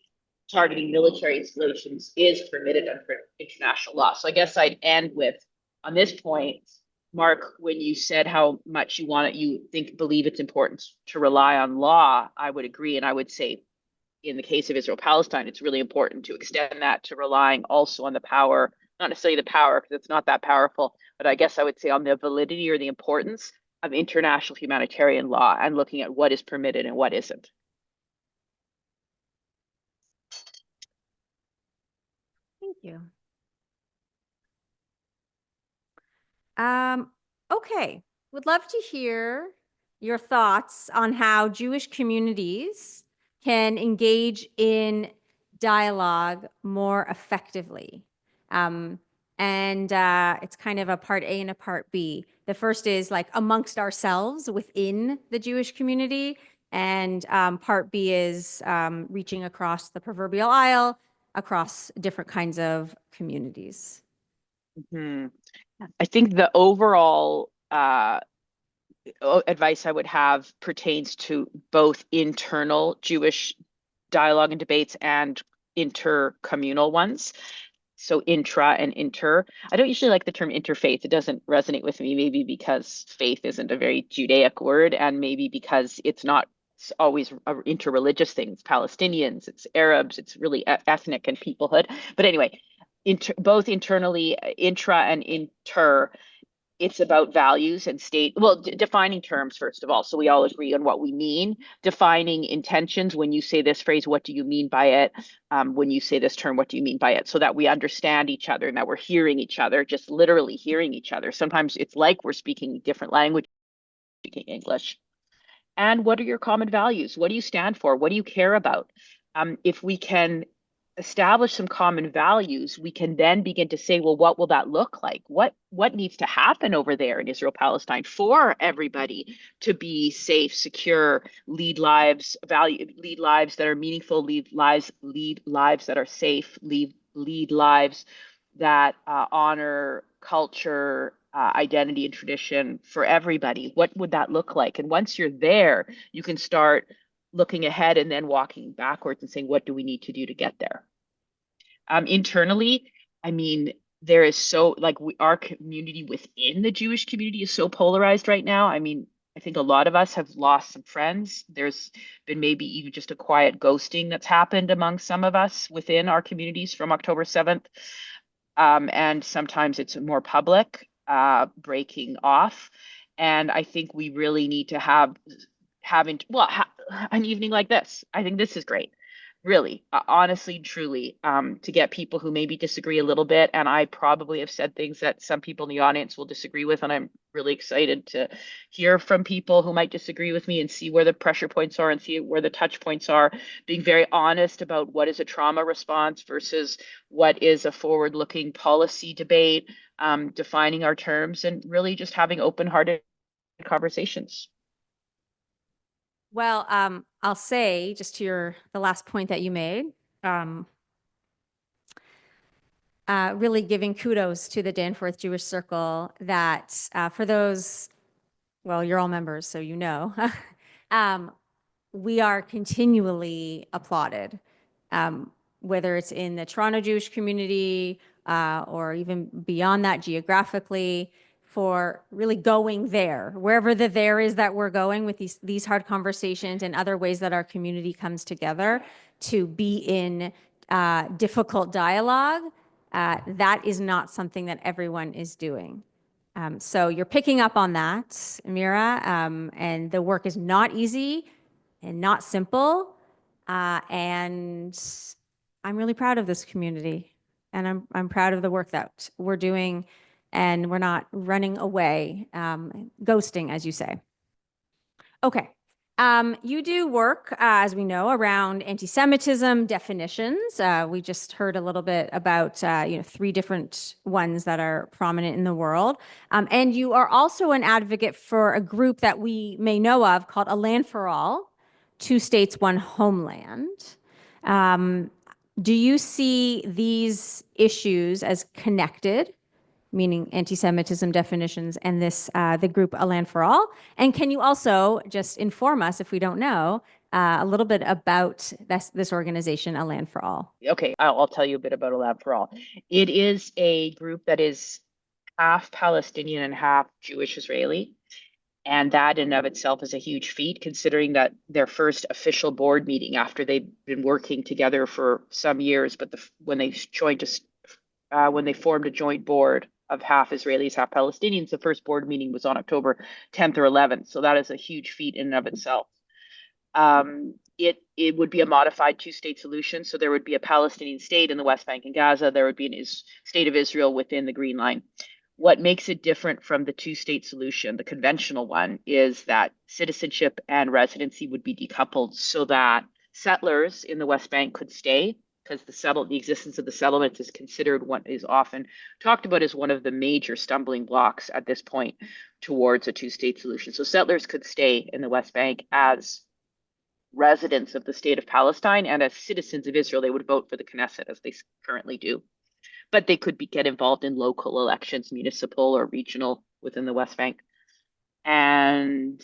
Targeting military installations is permitted under international law. So I guess I'd end with, on this point, Mark, when you said how much believe it's important to rely on law, I would agree. And I would say in the case of Israel-Palestine, it's really important to extend that to relying also on the power, not necessarily the power, because it's not that powerful, but I guess I would say on the validity or the importance of international humanitarian law and looking at what is permitted and what isn't. Thank you. Okay, would love to hear your thoughts on how Jewish communities can engage in dialogue more effectively. It's kind of a part A and a part B. The first is like amongst ourselves within the Jewish community, and part B is reaching across the proverbial aisle, across different kinds of communities. Mm-hmm. I think the overall advice I would have pertains to both internal Jewish dialogue and debates and intercommunal ones. So intra and inter. I don't usually like the term interfaith. It doesn't resonate with me, maybe because faith isn't a very Judaic word, and maybe because it's not always interreligious things. Palestinians, it's Arabs, it's really ethnic and peoplehood. But anyway, both internally, intra and inter, it's about values and defining terms, first of all, so we all agree on what we mean, defining intentions. When you say this phrase, what do you mean by it? When you say this term, what do you mean by it? So that we understand each other and that we're hearing each other, just literally hearing each other. Sometimes it's like we're speaking different language, speaking English. And what are your common values? What do you stand for? What do you care about? If we can establish some common values, we can then begin to say, well, what will that look like? What needs to happen over there in Israel-Palestine for everybody to be safe, secure, lead lives that are meaningful, lead lives that are safe, lead lives that honor culture, identity, and tradition for everybody. What would that look like? And once you're there, you can start looking ahead and then walking backwards and saying, what do we need to do to get there? Internally, I mean, there is so like our community within the Jewish community is so polarized right now. I mean, I think a lot of us have lost some friends. There's been maybe even just a quiet ghosting that's happened among some of us within our communities from October 7th. And sometimes it's more public, breaking off. And I think we really need to have an evening like this. I think this is great, really, honestly, truly, to get people who maybe disagree a little bit. And I probably have said things that some people in the audience will disagree with, and I'm really excited to hear from people who might disagree with me and see where the pressure points are and see where the touch points are, being very honest about what is a trauma response versus what is a forward-looking policy debate, defining our terms, and really just having open-hearted conversations. Well, I'll say just to the last point that you made, really giving kudos to the Danforth Jewish Circle that for those, well, you're all members, so you know, we are continually applauded, whether it's in the Toronto Jewish community or even beyond that geographically, for really going there, wherever the there is that we're going with these hard conversations and other ways that our community comes together to be in difficult dialogue. That is not something that everyone is doing. So you're picking up on that, Mira, and the work is not easy and not simple. And I'm really proud of this community, and I'm proud of the work that we're doing, and we're not running away, ghosting, as you say. Okay. You do work, as we know, around anti-Semitism definitions. We just heard a little bit about, 3 different ones that are prominent in the world. And you are also an advocate for a group that we may know of called A Land for All, 2 states, 1 homeland. Do you see these issues as connected, meaning anti-Semitism definitions, and the group A Land for All? And can you also just inform us, if we don't know, a little bit about this organization, A Land for All? Okay, I'll tell you a bit about A Land for All. It is a group that is half Palestinian and half Jewish Israeli. And that in and of itself is a huge feat, considering that their first official board meeting after they've been working together for some years, but when they formed a joint board of half Israelis, half Palestinians, the first board meeting was on October 10th or 11th. So that is a huge feat in and of itself. It would be a modified 2-state solution. So there would be a Palestinian state in the West Bank and Gaza. There would be a state of Israel within the Green Line. What makes it different from the 2-state solution, the conventional one, is that citizenship and residency would be decoupled so that settlers in the West Bank could stay, because the existence of the settlements is considered what is often talked about as one of the major stumbling blocks at this point towards a 2-state solution. So settlers could stay in the West Bank as residents of the state of Palestine, and as citizens of Israel, they would vote for the Knesset as they currently do. But they could get involved in local elections, municipal or regional, within the West Bank. And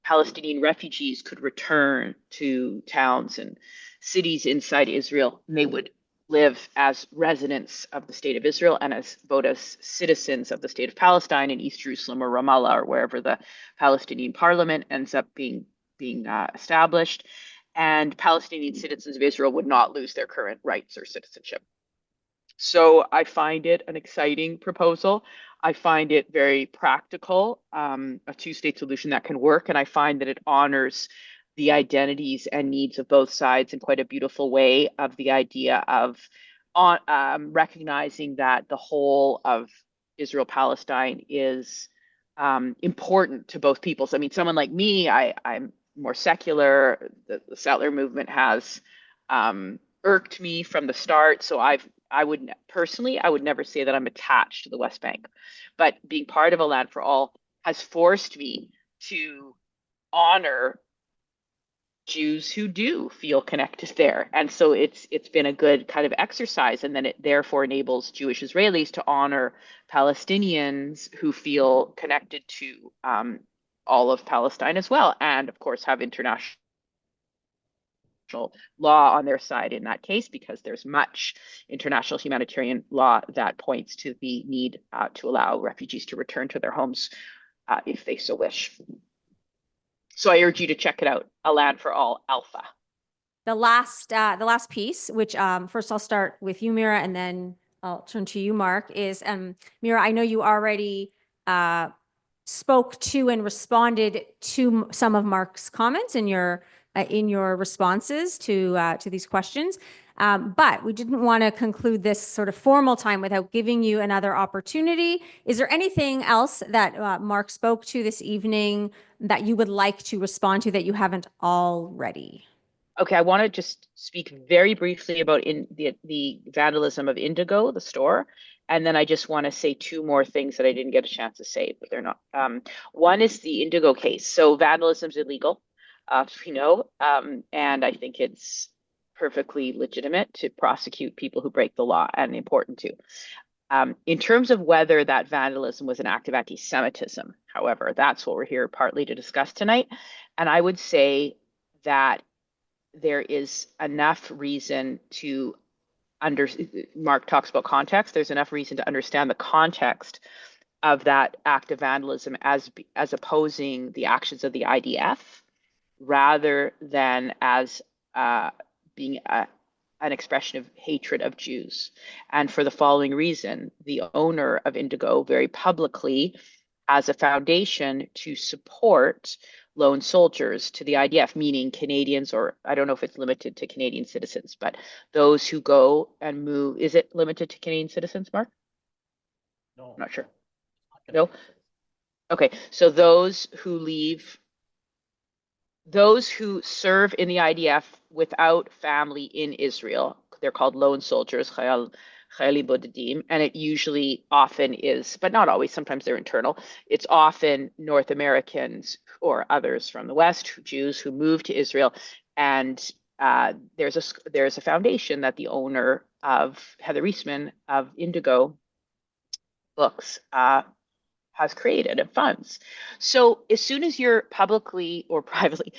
Palestinian refugees could return to towns and cities inside Israel, and they would live as residents of the state of Israel and vote as citizens of the state of Palestine in East Jerusalem or Ramallah or wherever the Palestinian parliament ends up being established. And Palestinian citizens of Israel would not lose their current rights or citizenship. So I find it an exciting proposal. I find it very practical, a 2-state solution that can work. And I find that it honors the identities and needs of both sides in quite a beautiful way, of the idea of recognizing that the whole of Israel-Palestine is important to both peoples. I mean, someone like me, I'm more secular. The settler movement has irked me from the start. So I would personally, I would never say that I'm attached to the West Bank, but being part of A Land for All has forced me to honor Jews who do feel connected there. And so it's been a good kind of exercise. And then it therefore enables Jewish Israelis to honor Palestinians who feel connected to all of Palestine as well. And of course, have international law on their side in that case, because there's much international humanitarian law that points to the need to allow refugees to return to their homes if they so wish. So I urge you to check it out, A Land for All Alpha. The last piece, which first I'll start with you, Mira, and then I'll turn to you, Mark, is Mira, I know you already spoke to and responded to some of Mark's comments in your responses to these questions. But we didn't want to conclude this sort of formal time without giving you another opportunity. Is there anything else that Mark spoke to this evening that you would like to respond to that you haven't already? Okay, I want to just speak very briefly about the vandalism of Indigo, the store. And then I just want to say two more things that I didn't get a chance to say, but they're not. One is the Indigo case. So vandalism is illegal, as we know, and I think it's perfectly legitimate to prosecute people who break the law, and important too. In terms of whether that vandalism was an act of anti-Semitism, however, that's what we're here partly to discuss tonight. And I would say that there is enough reason to Mark talks about context. There's enough reason to understand the context of that act of vandalism as opposing the actions of the IDF, rather than as being an expression of hatred of Jews. And for the following reason, the owner of Indigo very publicly has a foundation to support lone soldiers to the IDF, meaning Canadians, or I don't know if it's limited to Canadian citizens, but those who go and move. Is it limited to Canadian citizens, Mark? No, I'm not sure. No? Okay, so those who leave, those who serve in the IDF without family in Israel, they're called lone soldiers, Chayali Bodedim, and it usually often is, but not always, sometimes they're internal. It's often North Americans or others from the West, Jews who move to Israel. And there's a foundation that the owner of Heather Reisman of Indigo Books has created and funds. So as soon as you're publicly or privately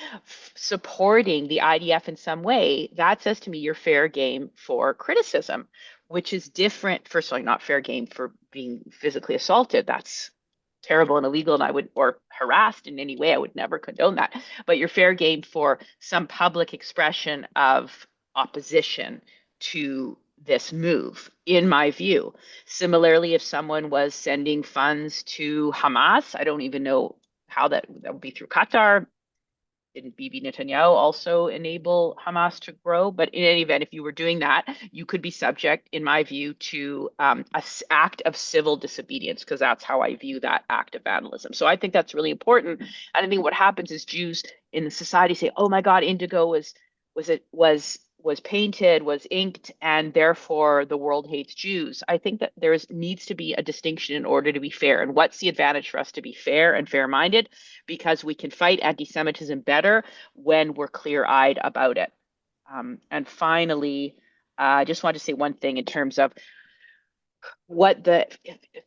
supporting the IDF in some way, that says to me you're fair game for criticism, which is different. First of all, not fair game for being physically assaulted. That's terrible and illegal, and or harassed in any way, I would never condone that. But you're fair game for some public expression of opposition to this move, in my view. Similarly, if someone was sending funds to Hamas, I don't even know how that would be through Qatar. Didn't Bibi Netanyahu also enable Hamas to grow? But in any event, if you were doing that, you could be subject, in my view, to an act of civil disobedience, because that's how I view that act of vandalism. So I think that's really important. And I think what happens is Jews in the society say, "Oh my God, Indigo was painted, was inked, and therefore the world hates Jews." I think that there needs to be a distinction in order to be fair. And what's the advantage for us to be fair and fair-minded? Because we can fight anti-Semitism better when we're clear-eyed about it. And finally, I just want to say one thing in terms of what the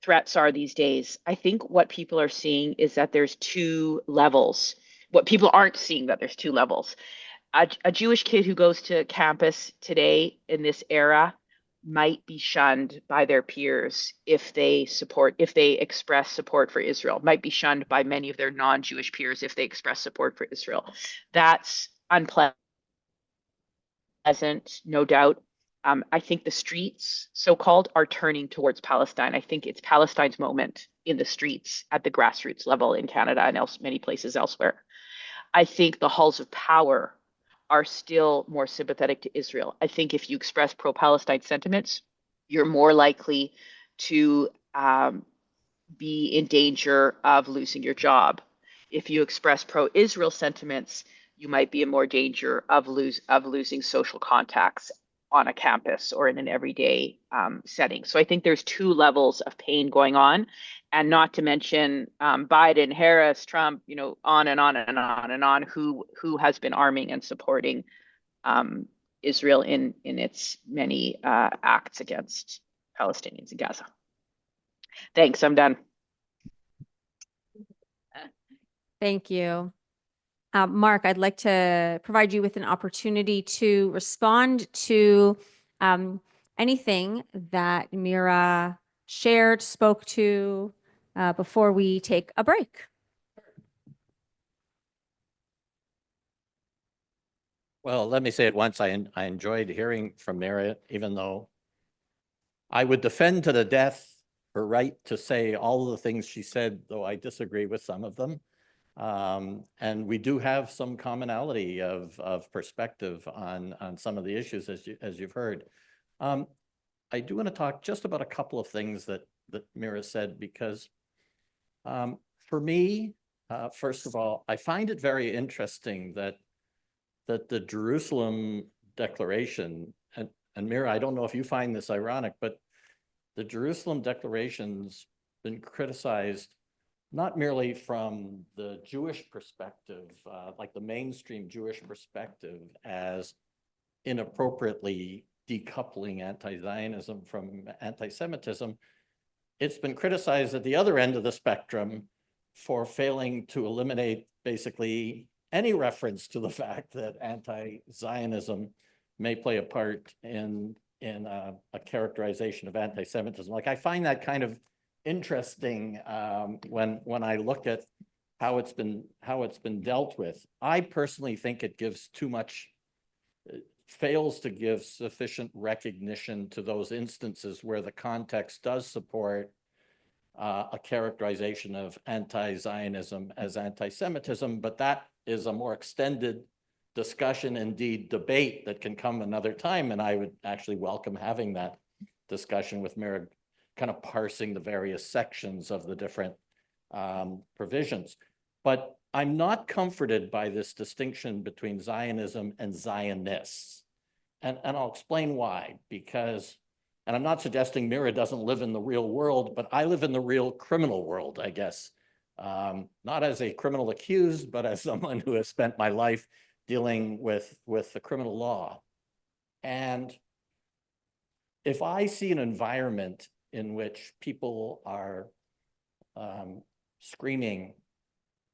threats are these days. I think what people are seeing is that there's two levels. What people aren't seeing, that there's two levels. A Jewish kid who goes to campus today in this era might be shunned by their peers if they express support for Israel, might be shunned by many of their non-Jewish peers if they express support for Israel. That's unpleasant, no doubt. I think the streets, so-called, are turning towards Palestine. I think it's Palestine's moment in the streets at the grassroots level in Canada and many places elsewhere. I think the halls of power are still more sympathetic to Israel. I think if you express pro-Palestine sentiments, you're more likely to be in danger of losing your job. If you express pro-Israel sentiments, you might be in more danger of losing social contacts. on a campus or in an everyday setting. So I think there's two levels of pain going on, and not to mention Biden, Harris, Trump, on and on and on and on, who has been arming and supporting Israel in its many acts against Palestinians in Gaza. Thanks, I'm done. Thank you. Mark, I'd like to provide you with an opportunity to respond to anything that Mira shared, spoke to before we take a break. Well, let me say at once, I enjoyed hearing from Mira, even though I would defend to the death her right to say all of the things she said, though I disagree with some of them. And we do have some commonality of perspective on some of the issues, as you've heard. I do want to talk just about a couple of things that Mira said, because for me, first of all, I find it very interesting that the Jerusalem Declaration, and Mira, I don't know if you find this ironic, but the Jerusalem Declaration's been criticized not merely from the Jewish perspective, like the mainstream Jewish perspective, as inappropriately decoupling anti-Zionism from anti-Semitism. It's been criticized at the other end of the spectrum for failing to eliminate basically any reference to the fact that anti-Zionism may play a part in a characterization of anti-Semitism. Like, I find that kind of interesting when I look at how it's been dealt with. I personally think it gives too much, fails to give sufficient recognition to those instances where the context does support a characterization of anti-Zionism as anti-Semitism, but that is a more extended discussion, indeed debate, that can come another time, and I would actually welcome having that discussion with Mira, kind of parsing the various sections of the different provisions. But I'm not comforted by this distinction between Zionism and Zionists. And I'll explain why, because, and I'm not suggesting Mira doesn't live in the real world, but I live in the real criminal world, I guess. Not as a criminal accused, but as someone who has spent my life dealing with the criminal law. And if I see an environment in which people are screaming,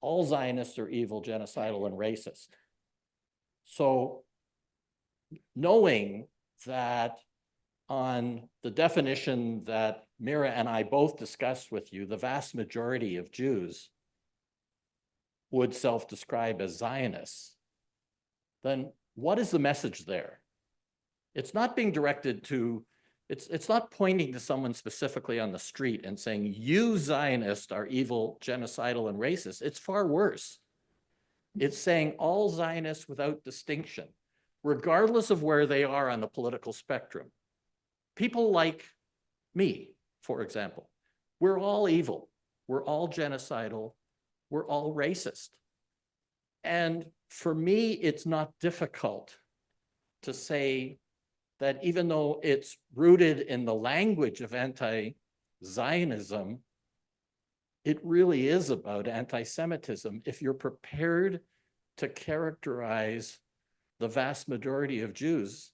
all Zionists are evil, genocidal, and racist. So knowing that on the definition that Mira and I both discussed with you, the vast majority of Jews would self-describe as Zionists, then what is the message there? It's not being directed to, it's not pointing to someone specifically on the street and saying, you Zionists are evil, genocidal, and racist. It's far worse. It's saying all Zionists without distinction, regardless of where they are on the political spectrum. People like me, for example, we're all evil, we're all genocidal, we're all racist. And for me, it's not difficult to say that even though it's rooted in the language of anti-Zionism, it really is about anti-Semitism if you're prepared to characterize the vast majority of Jews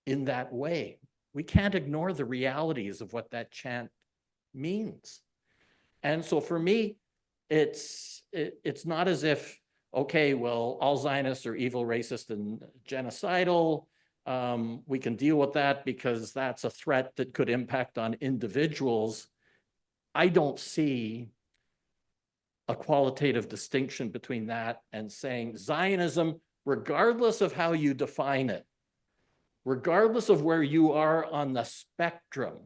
in that way. We can't ignore the realities of what that chant means. And so for me, it's not as if, okay, well, all Zionists are evil, racist, and genocidal. We can deal with that because that's a threat that could impact on individuals. I don't see a qualitative distinction between that and saying Zionism, regardless of how you define it, regardless of where you are on the spectrum,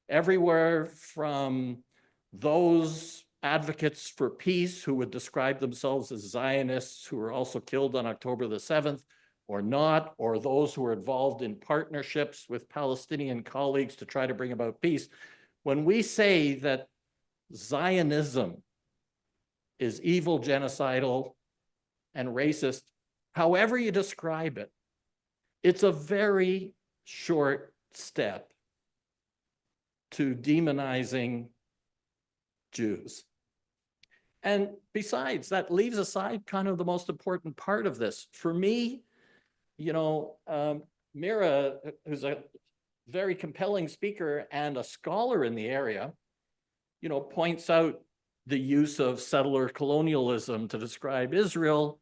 everywhere from those advocates for peace who would describe themselves as Zionists who were also killed on October the 7th or not, or those who are involved in partnerships with Palestinian colleagues to try to bring about peace. When we say that Zionism is evil, genocidal, and racist, however you describe it, it's a very short step to demonizing Jews. And besides, that leaves aside kind of the most important part of this. For me, you know, Mira, who's a very compelling speaker and a scholar in the area, you know, points out the use of settler colonialism to describe Israel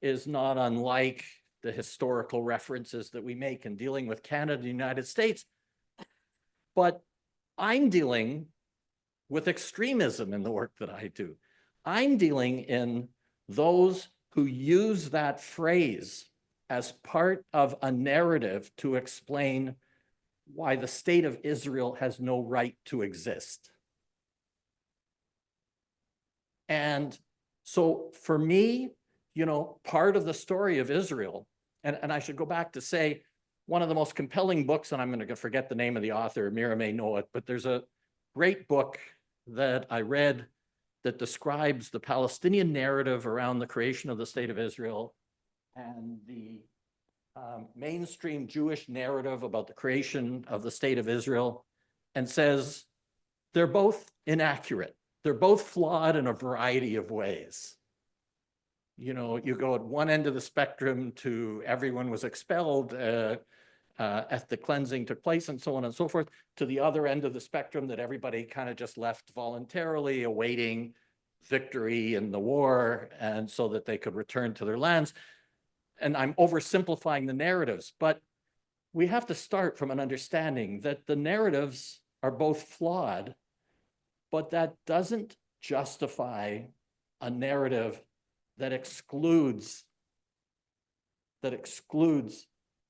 is not unlike the historical references that we make in dealing with Canada and the United States. But I'm dealing with extremism in the work that I do. I'm dealing in those who use that phrase as part of a narrative to explain why the state of Israel has no right to exist. And so for me, you know, part of the story of Israel, and I should go back to say, one of the most compelling books, and I'm going to forget the name of the author, Mira may know it, but there's a great book that I read that describes the Palestinian narrative around the creation of the state of Israel and the mainstream Jewish narrative about the creation of the state of Israel, and says they're both inaccurate. They're both flawed in a variety of ways. You know, you go at one end of the spectrum to everyone was expelled, ethnic cleansing took place, and so on and so forth, to the other end of the spectrum that everybody kind of just left voluntarily, awaiting victory in the war, and so that they could return to their lands. And I'm oversimplifying the narratives, but we have to start from an understanding that the narratives are both flawed, but that doesn't justify a narrative that excludes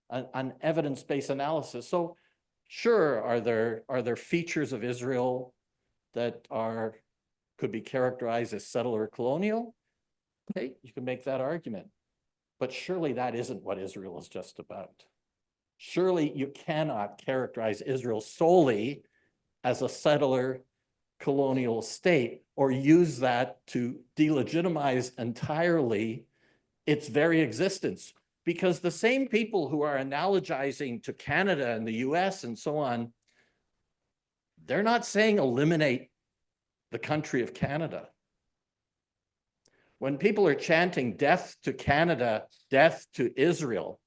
an evidence-based analysis. So sure, are there features of Israel that could be characterized as settler colonial? Okay, you can make that argument. But surely that isn't what Israel is just about. Surely you cannot characterize Israel solely as a settler colonial state or use that to delegitimize entirely its very existence. Because the same people who are analogizing to Canada and the US and so on, they're not saying eliminate the country of Canada. When people are chanting death to Canada, death to Israel,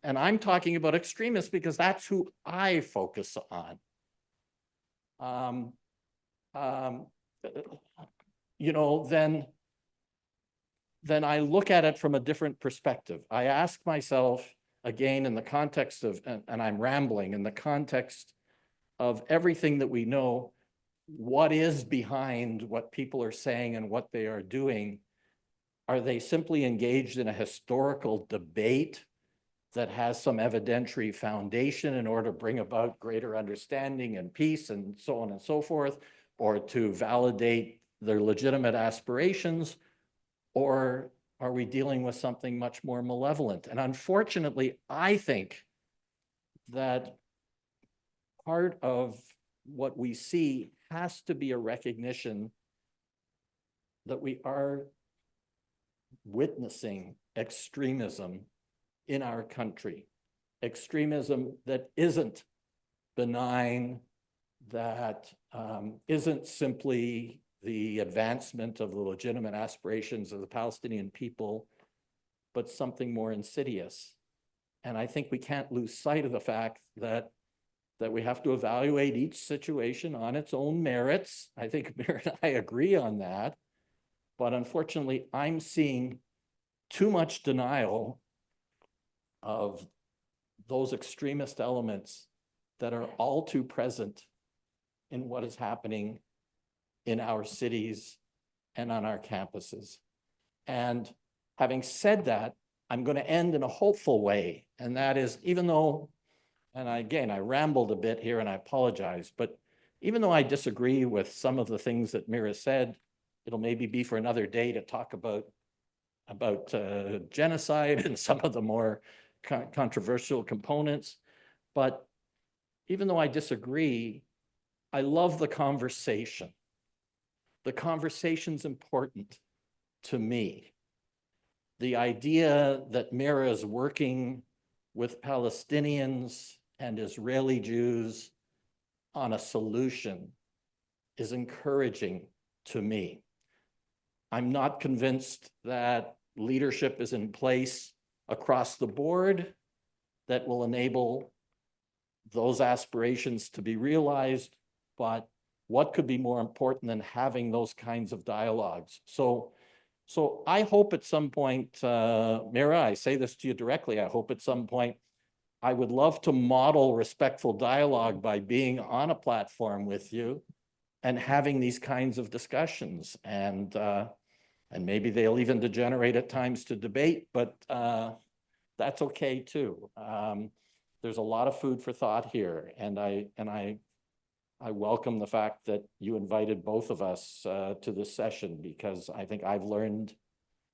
and I'm talking about extremists because that's who I focus on, you know, then I look at it from a different perspective. I ask myself, again, in the context of, and I'm rambling, in the context of everything that we know, what is behind what people are saying and what they are doing? Are they simply engaged in a historical debate that has some evidentiary foundation in order to bring about greater understanding and peace and so on and so forth, or to validate their legitimate aspirations? Or are we dealing with something much more malevolent? And unfortunately, I think that part of what we see has to be a recognition that we are witnessing extremism in our country. Extremism that isn't benign, that isn't simply the advancement of the legitimate aspirations of the Palestinian people, but something more insidious. And I think we can't lose sight of the fact that we have to evaluate each situation on its own merits. I think Mira and I agree on that. But unfortunately, I'm seeing too much denial of those extremist elements that are all too present in what is happening in our cities and on our campuses. And having said that, I'm going to end in a hopeful way. And that is, even though, and again, I rambled a bit here and I apologize, but even though I disagree with some of the things that Mira said, it'll maybe be for another day to talk about genocide and some of the more controversial components. But even though I disagree, I love the conversation. The conversation's important to me. The idea that Mira is working with Palestinians and Israeli Jews on a solution is encouraging to me. I'm not convinced that leadership is in place across the board that will enable those aspirations to be realized, but what could be more important than having those kinds of dialogues? So I hope at some point, Mira, I say this to you directly, I hope at some point I would love to model respectful dialogue by being on a platform with you and having these kinds of discussions. And maybe they'll even degenerate at times to debate, but that's okay too. There's a lot of food for thought here, and I welcome the fact that you invited both of us to this session, because I think I've learned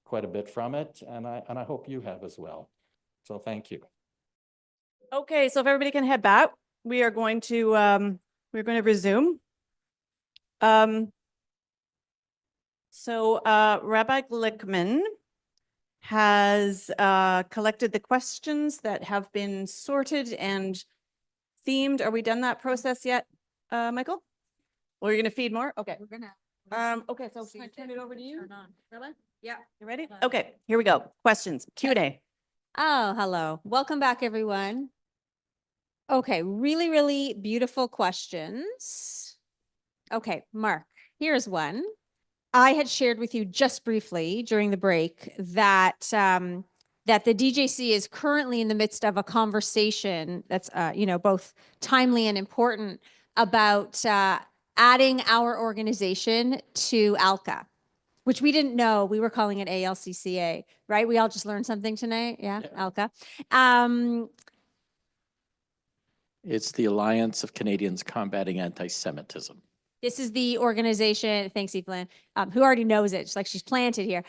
quite a bit from it, and I hope you have as well. So thank you. Okay, so if everybody can head back, we are going to resume. So Rabbi Glickman has collected the questions that have been sorted and themed. Are we done that process yet, Michael? Or are you going to feed more? Okay. We're gonna. Okay, so can I turn it over to you? Turn on. Really? Yeah. You ready? Okay, here we go. Questions, Q&A. Oh, hello. Welcome back, everyone. Okay, really, really beautiful questions. Okay, Mark, here's one. I had shared with you just briefly during the break that that the DJC is currently in the midst of a conversation that's both timely and important about adding our organization to ALCCA, which we didn't know. We were calling it ALCCA, right? We all just learned something tonight. Yeah. ALCCA. It's the Alliance of Canadians Combating Antisemitism. This is the organization, thanks, Evelyn, who already knows it. It's like she's planted here.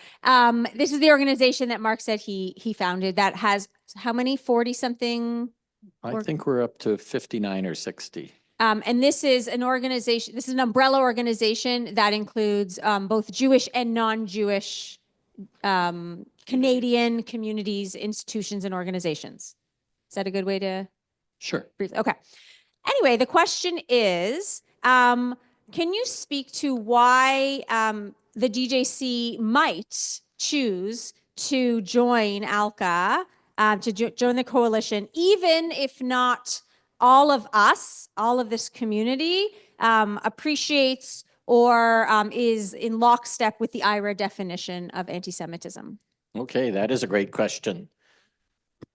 This is the organization that Mark said he founded that has how many, 40 something? I think we're up to 59 or 60. And this is an organization, this is an umbrella organization that includes both Jewish and non-Jewish Canadian communities, institutions, and organizations. Is that a good way to? Sure. Okay. Anyway, the question is, can you speak to why the DJC might choose to join ALCCA, join the coalition, even if not all of us, all of this community appreciates or is in lockstep with the IHRA definition of anti-Semitism? Okay, that is a great question.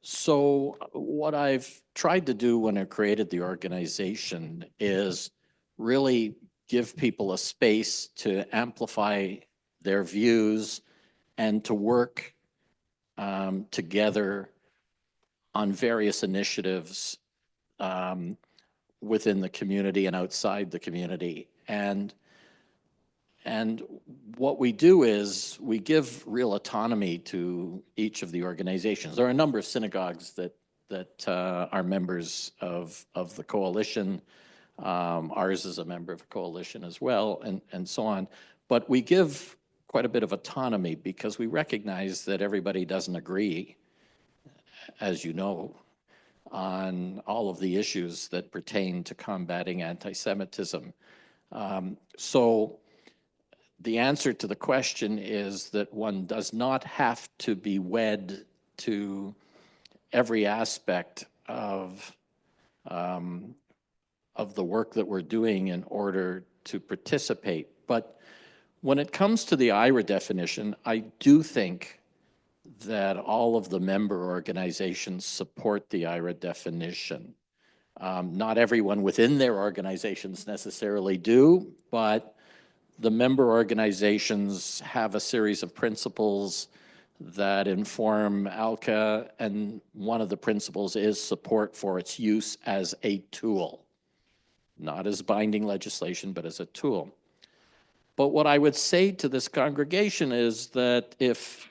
So what I've tried to do when I created the organization is really give people a space to amplify their views and to work together on various initiatives within the community and outside the community. And what we do is we give real autonomy to each of the organizations. There are a number of synagogues that are members of the coalition. Ours is a member of a coalition as well, and so on. But we give quite a bit of autonomy because we recognize that everybody doesn't agree, as you know, on all of the issues that pertain to combating anti-Semitism. So the answer to the question is that one does not have to be wed to every aspect of the work that we're doing in order to participate. But when it comes to the IHRA definition, I do think that all of the member organizations support the IHRA definition. Not everyone within their organizations necessarily do, but the member organizations have a series of principles that inform ALCCA, and one of the principles is support for its use as a tool, not as binding legislation, but as a tool. But what I would say to this congregation is that if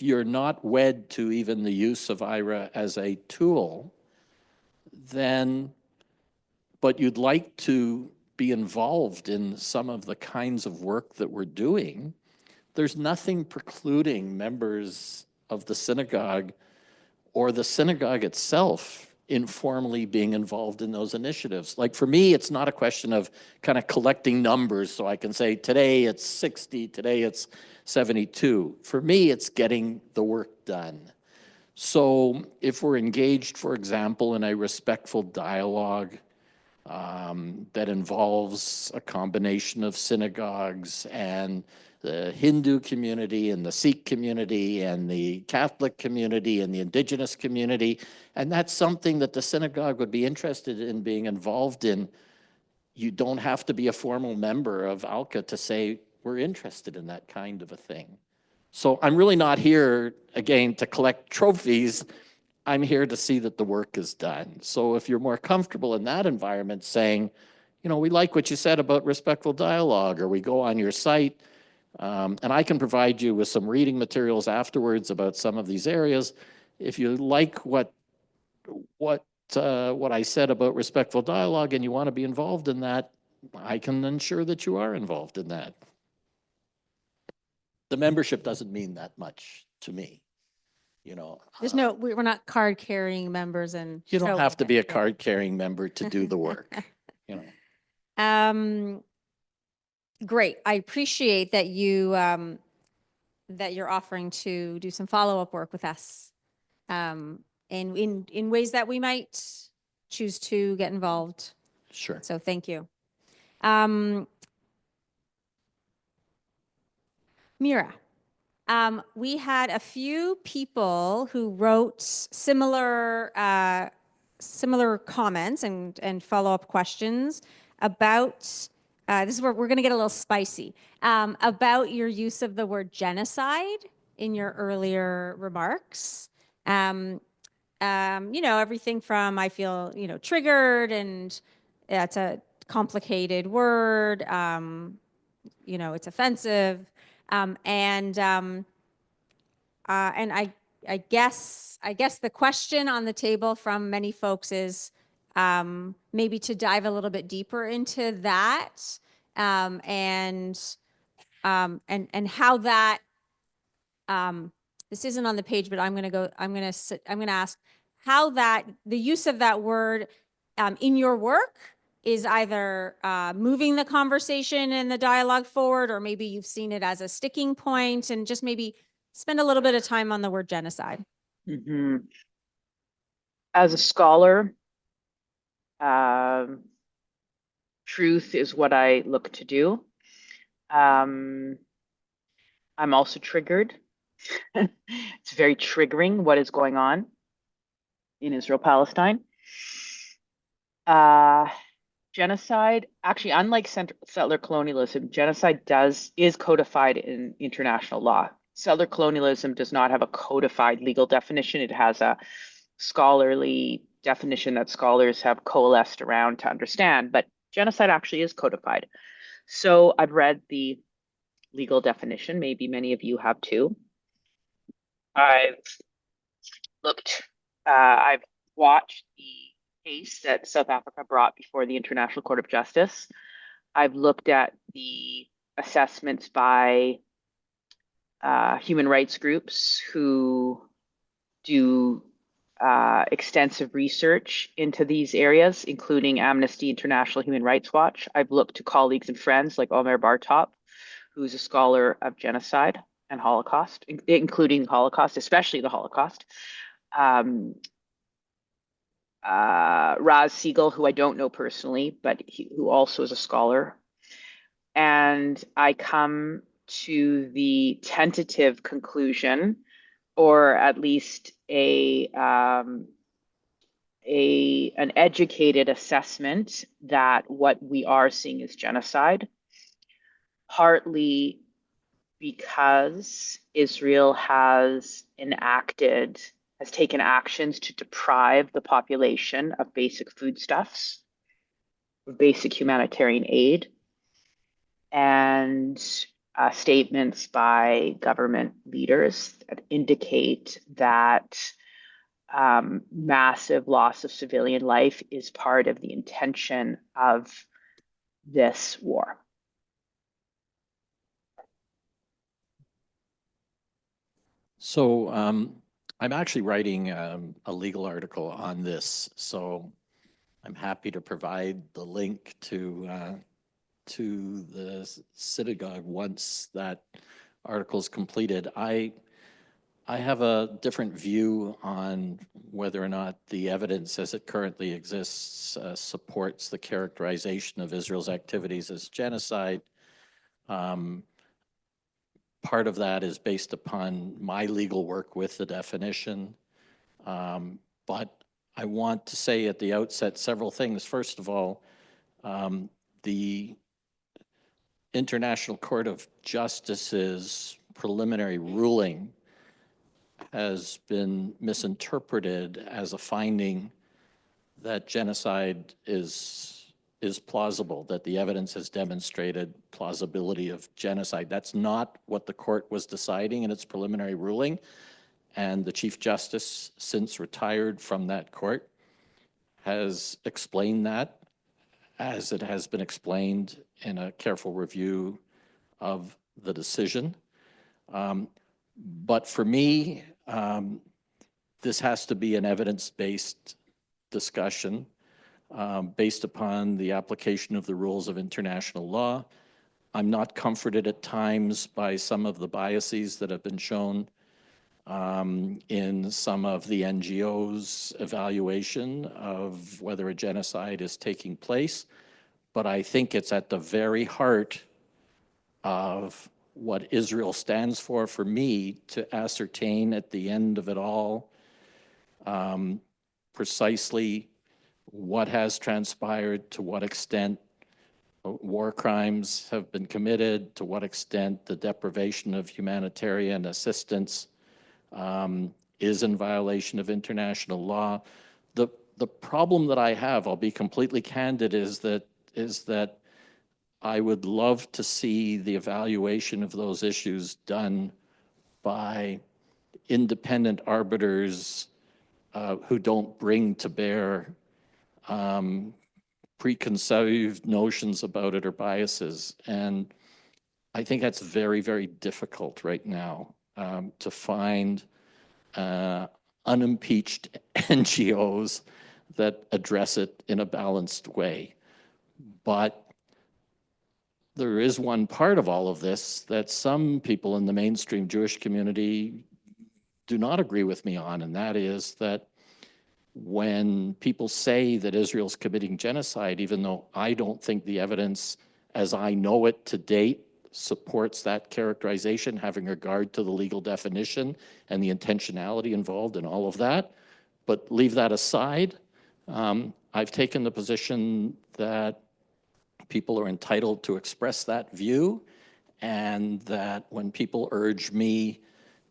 you're not wed to even the use of IHRA as a tool, then, but you'd like to be involved in some of the kinds of work that we're doing, there's nothing precluding members of the synagogue or the synagogue itself informally being involved in those initiatives. Like for me, it's not a question of kind of collecting numbers so I can say today it's 60, today it's 72. For me, it's getting the work done. So if we're engaged, for example, in a respectful dialogue that involves a combination of synagogues and the Hindu community and the Sikh community and the Catholic community and the indigenous community, and that's something that the synagogue would be interested in being involved in. You don't have to be a formal member of ALCCA to say, we're interested in that kind of a thing. So I'm really not here, again, to collect trophies. I'm here to see that the work is done. So if you're more comfortable in that environment saying, you know, we like what you said about respectful dialogue, or we go on your site, and I can provide you with some reading materials afterwards about some of these areas. If you like what I said about respectful dialogue and you want to be involved in that, I can ensure that you are involved in that. The membership doesn't mean that much to me. You know, There's no, we're not card carrying members and. you don't so- have to be a yeah. card carrying member to do the work, you know. Great. I appreciate that you, that you're offering to do some follow-up work with us. And in ways that we might choose to get involved. Sure. So thank you. Mira, we had a few people who wrote similar comments and follow-up questions about, this is where we're going to get a little spicy, about your use of the word genocide in your earlier remarks. You know, everything from I feel, you know, triggered, and it's a complicated word, you know, it's offensive. And I guess the question on the table from many folks is maybe to dive a little bit deeper into that, and how that, this isn't on the page, but I'm going to ask how that, the use of that word in your work is either moving the conversation and the dialogue forward, or maybe you've seen it as a sticking point, and just maybe spend a little bit of time on the word genocide. Mm-hmm. As a scholar, truth is what I look to do. I'm also triggered. It's very triggering what is going on in Israel-Palestine. Genocide, actually, unlike settler colonialism, genocide is codified in international law. Settler colonialism does not have a codified legal definition. It has a scholarly definition that scholars have coalesced around to understand, but genocide actually is codified. So I've read the legal definition. Maybe many of you have too. I've watched the case that South Africa brought before the International Court of Justice. I've looked at the assessments by human rights groups who do extensive research into these areas, including Amnesty International, Human Rights Watch. I've looked to colleagues and friends like Omer Bartop, who's a scholar of genocide and Holocaust, including the Holocaust, especially the Holocaust. Raz Siegel, who I don't know personally, but who also is a scholar. And I come to the tentative conclusion, or at least an educated assessment, that what we are seeing is genocide, partly because Israel has taken actions to deprive the population of basic foodstuffs, basic humanitarian aid, and statements by government leaders that indicate that massive loss of civilian life is part of the intention of this war. So I'm actually writing a legal article on this, so I'm happy to provide the link to the synagogue once that article is completed. I have a different view on whether or not the evidence as it currently exists supports the characterization of Israel's activities as genocide. Part of that is based upon my legal work with the definition. But I want to say at the outset several things. First of all, the International Court of Justice's preliminary ruling has been misinterpreted as a finding that genocide is plausible, that the evidence has demonstrated plausibility of genocide. That's not what the court was deciding in its preliminary ruling. And the Chief Justice, since retired from that court, has explained that as it has been explained in a careful review of the decision. But for me, this has to be an evidence-based discussion based upon the application of the rules of international law. I'm not comforted at times by some of the biases that have been shown in some of the NGOs' evaluation of whether a genocide is taking place, but I think it's at the very heart of what Israel stands for me to ascertain at the end of it all precisely what has transpired, to what extent war crimes have been committed, to what extent the deprivation of humanitarian assistance is in violation of international law. The problem that I have, I'll be completely candid, is that I would love to see the evaluation of those issues done by independent arbiters who don't bring to bear preconceived notions about it or biases. And I think that's very, very difficult right now to find unimpeached NGOs that address it in a balanced way. But there is one part of all of this that some people in the mainstream Jewish community do not agree with me on, and that is that when people say that Israel's committing genocide, even though I don't think the evidence as I know it to date supports that characterization, having regard to the legal definition and the intentionality involved in all of that, but leave that aside, I've taken the position that people are entitled to express that view, and that when people urge me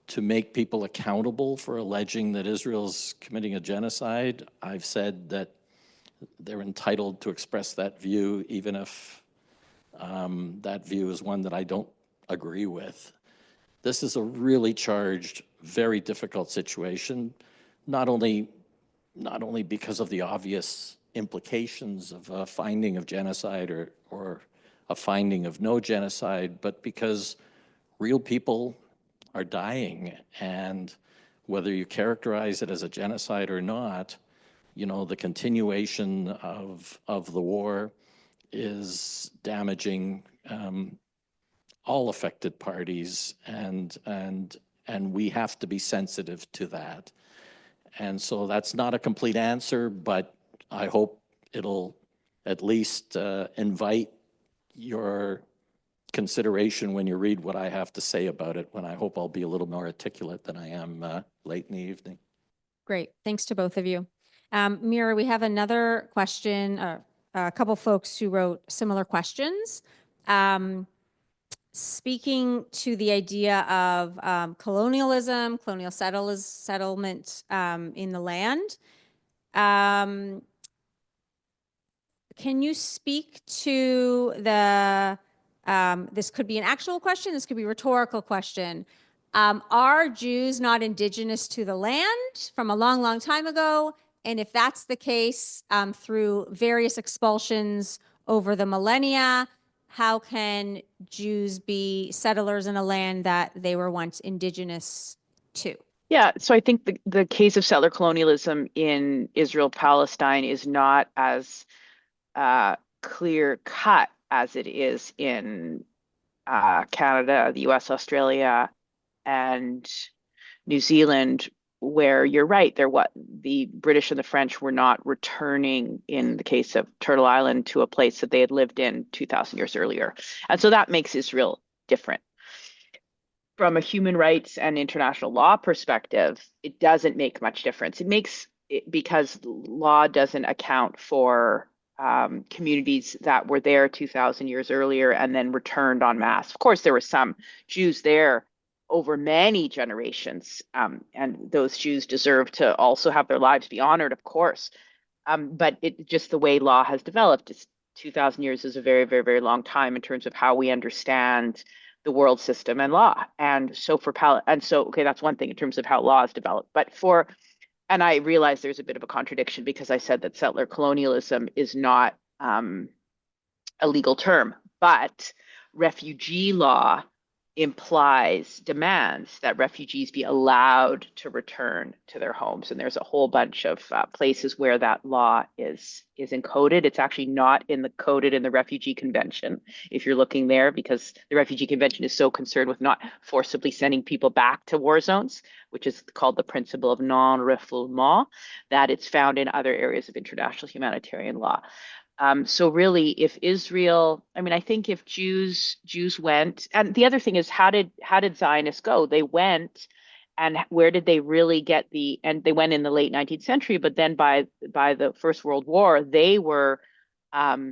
to make people accountable for alleging that Israel's committing a genocide, I've said that they're entitled to express that view, even if that view is one that I don't agree with. This is a really charged, very difficult situation, not only because of the obvious implications of a finding of genocide or a finding of no genocide, but because real people are dying, and whether you characterize it as a genocide or not, you know, the continuation of the war is damaging all affected parties, and we have to be sensitive to that. And so that's not a complete answer, but I hope it'll at least invite your consideration when you read what I have to say about it, when I hope I'll be a little more articulate than I am late in the evening. Great. Thanks to both of you. Mira, we have another question, a couple folks who wrote similar questions. Speaking to the idea of colonialism, colonial settlement in the land, can you speak to the, this could be an actual question, this could be a rhetorical question. Are Jews not indigenous to the land from a long, long time ago? And if that's the case, through various expulsions over the millennia, how can Jews be settlers in a land that they were once indigenous to? Yeah, so I think the case of settler colonialism in Israel-Palestine is not as clear cut as it is in Canada, the US, Australia, and New Zealand, where you're right, the British and the French were not returning in the case of Turtle Island to a place that they had lived in 2,000 years earlier. And so that makes Israel different. From a human rights and international law perspective, it doesn't make much difference. It makes it because law doesn't account for communities that were there 2,000 years earlier and then returned en masse. Of course, there were some Jews there over many generations, and those Jews deserve to also have their lives be honored, of course. But it just the way law has developed, 2,000 years is a very, very, very long time in terms of how we understand the world system and law. And so okay, that's one thing in terms of how law is developed. And I realize there's a bit of a contradiction because I said that settler colonialism is not a legal term, but refugee law demands that refugees be allowed to return to their homes. And there's a whole bunch of places where that law is encoded. It's actually not coded in the Refugee Convention, if you're looking there, because the Refugee Convention is so concerned with not forcibly sending people back to war zones, which is called the principle of non-refoulement, that it's found in other areas of international humanitarian law. So really, if Israel, I mean, I think if Jews went, and the other thing is, how did Zionists go? They went, and where did they really get and they went in the late 19th century, but then by the First World War, they were partnering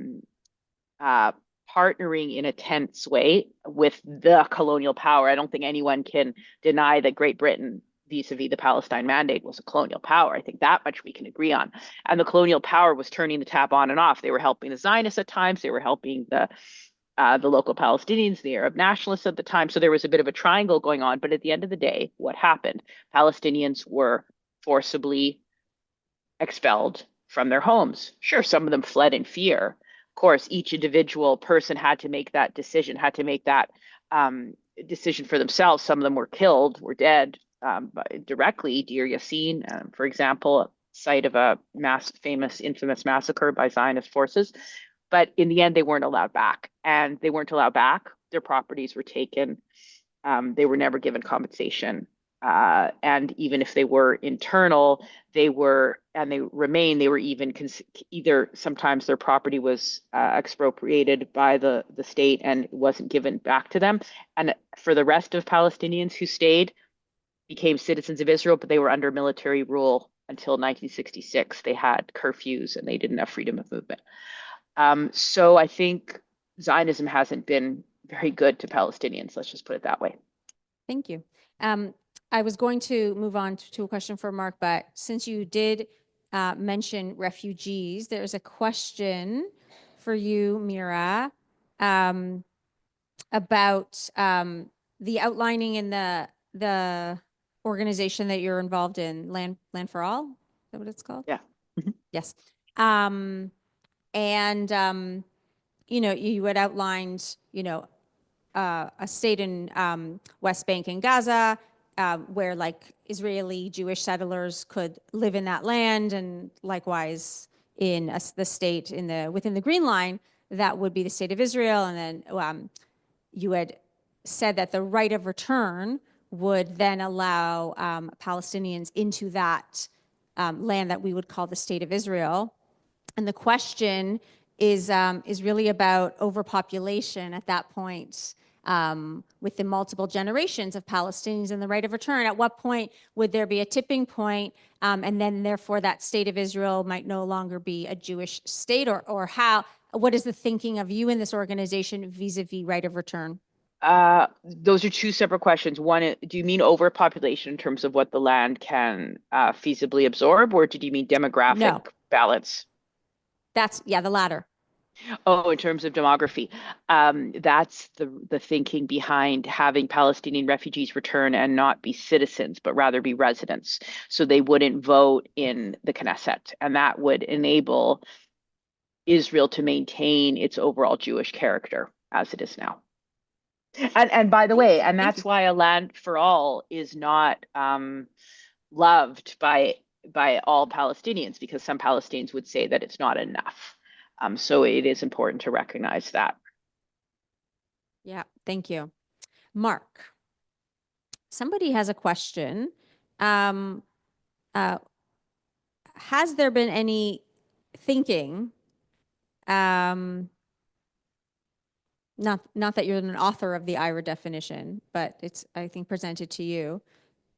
in a tense way with the colonial power. I don't think anyone can deny that Great Britain, vis-a-vis the Palestine Mandate, was a colonial power. I think that much we can agree on. And the colonial power was turning the tap on and off. They were helping the Zionists at times. They were helping the local Palestinians, the Arab nationalists at the time. So there was a bit of a triangle going on. But at the end of the day, what happened? Palestinians were forcibly expelled from their homes. Sure, some of them fled in fear. Of course, each individual person had to make that decision, decision for themselves. Some of them were killed, were dead, directly. Deir Yassin, for example, site of a infamous massacre by Zionist forces. But in the end, they weren't allowed back. And they weren't allowed back. Their properties were taken. They were never given compensation. And even if they were internal, they were even either sometimes their property was expropriated by the state and wasn't given back to them. And for the rest of Palestinians who stayed, became citizens of Israel, but they were under military rule until 1966. They had curfews and they didn't have freedom of movement. So I think Zionism hasn't been very good to Palestinians. Let's just put it that way. Thank you. I was going to move on to a question for Mark, but since you did mention refugees, there's a question for you, Mira, about the outlining in the organization that you're involved in, Land for All. Is that what it's called? Yeah. Mm-hmm. Yes. You had outlined, a state in West Bank and Gaza, where like Israeli Jewish settlers could live in that land, and likewise in the state within the Green Line, that would be the state of Israel. And then you had said that the right of return would then allow Palestinians into that land that we would call the state of Israel. And the question is really about overpopulation at that point, with the multiple generations of Palestinians and the right of return. At what point would there be a tipping point, and then therefore that state of Israel might no longer be a Jewish state, or what is the thinking of you in this organization vis-a-vis right of return? Those are two separate questions. One, do you mean overpopulation in terms of what the land can feasibly absorb, or did you mean demographic balance? The latter. Oh, in terms of demography, that's the thinking behind having Palestinian refugees return and not be citizens, but rather be residents. So they wouldn't vote in the Knesset, and that would enable Israel to maintain its overall Jewish character as it is now. And by the way, and Thank that's why a land for all is not loved by all Palestinians, because some Palestinians would say that it's not enough. So it is important to recognize that. Yeah, thank you. Mark, somebody has a question. Um, has there been any thinking, not that you're an author of the IHRA definition, but it's, I think, presented to you.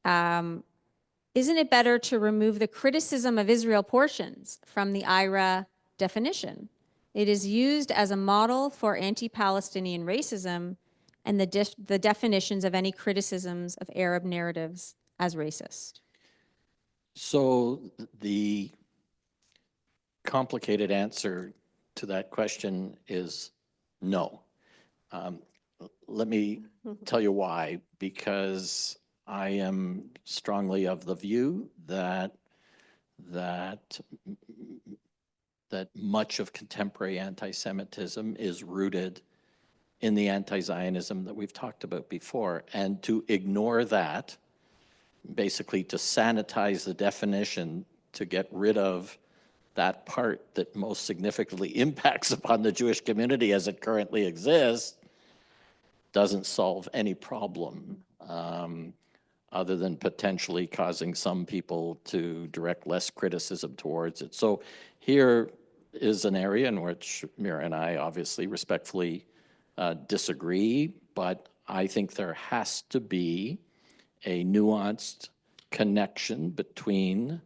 Isn't it better to remove the criticism of Israel portions from the IHRA definition? It is used as a model for anti-Palestinian racism and the definitions of any criticisms of Arab narratives as racist. So the complicated answer to that question is no. Let me tell you why. Because I am strongly of the view that much of contemporary anti-Semitism is rooted in the anti-Zionism that we've talked about before. And to ignore that, basically to sanitize the definition, to get rid of that part that most significantly impacts upon the Jewish community as it currently exists, doesn't solve any problem, other than potentially causing some people to direct less criticism towards it. So here is an area in which Mira and I obviously respectfully disagree, but I think there has to be a nuanced connection between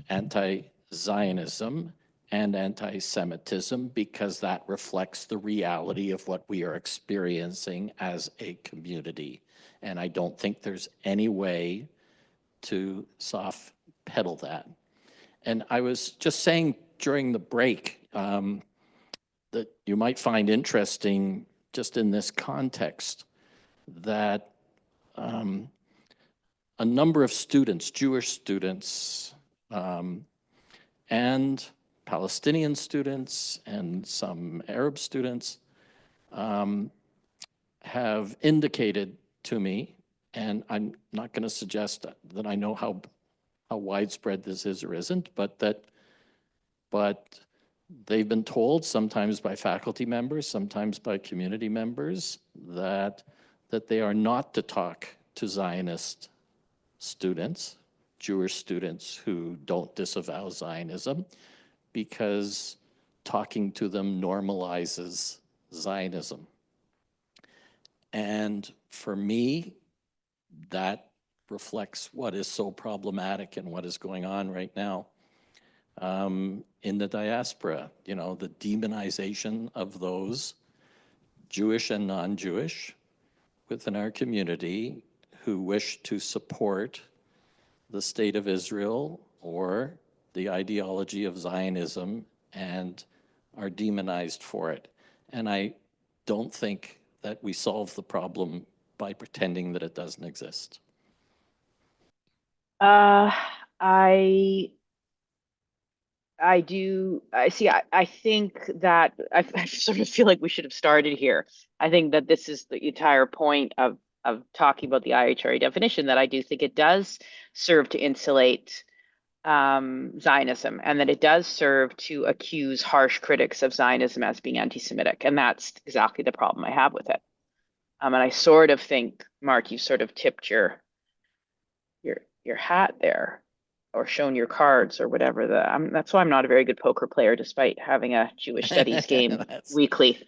anti-Zionism and anti-Semitism, because that reflects the reality of what we are experiencing as a community. And I don't think there's any way to soft pedal that. And I was just saying during the break that you might find interesting, just in this context, that a number of students, Jewish students, and Palestinian students and some Arab students have indicated to me, and I'm not going to suggest that I know how widespread this is or isn't, but they've been told, sometimes by faculty members, sometimes by community members, that they are not to talk to Zionist students, Jewish students who don't disavow Zionism, because talking to them normalizes Zionism. And for me, that reflects what is so problematic and what is going on right now in the diaspora. You know, the demonization of those Jewish and non-Jewish within our community who wish to support the state of Israel or the ideology of Zionism and are demonized for it. And I don't think that we solve the problem by pretending that it doesn't exist. I do. I think that I sort of feel like we should have started here. I think that this is the entire point of talking about the IHRA definition, that I do think it does serve to insulate Zionism, and that it does serve to accuse harsh critics of Zionism as being anti-Semitic. And that's exactly the problem I have with it. And I sort of think, Mark, you sort of tipped your hat there, or shown your cards, or whatever. That's why I'm not a very good poker player, despite having a Jewish studies game weekly.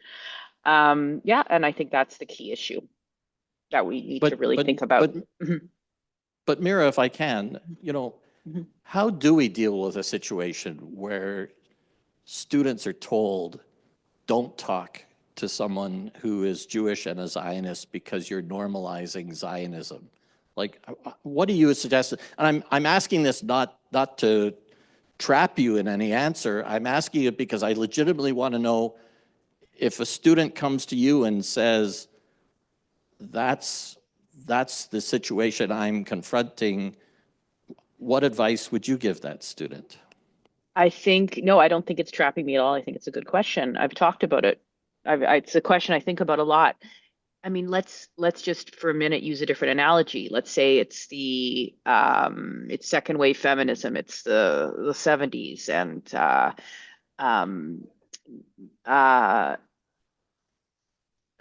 Yeah, and I think that's the key issue that we need to really think about. But Mira, if I can, you know, how do we deal with a situation where students are told, don't talk to someone who is Jewish and a Zionist because you're normalizing Zionism? Like, what do you suggest? And I'm asking this not to trap you in any answer. I'm asking it because I legitimately want to know, if a student comes to you and says, that's the situation I'm confronting, what advice would you give that student? No, I don't think it's trapping me at all. I think it's a good question. I've talked about it. It's a question I think about a lot. I mean, let's just for a minute use a different analogy. Let's say it's it's second wave feminism. It's the 70s, and um,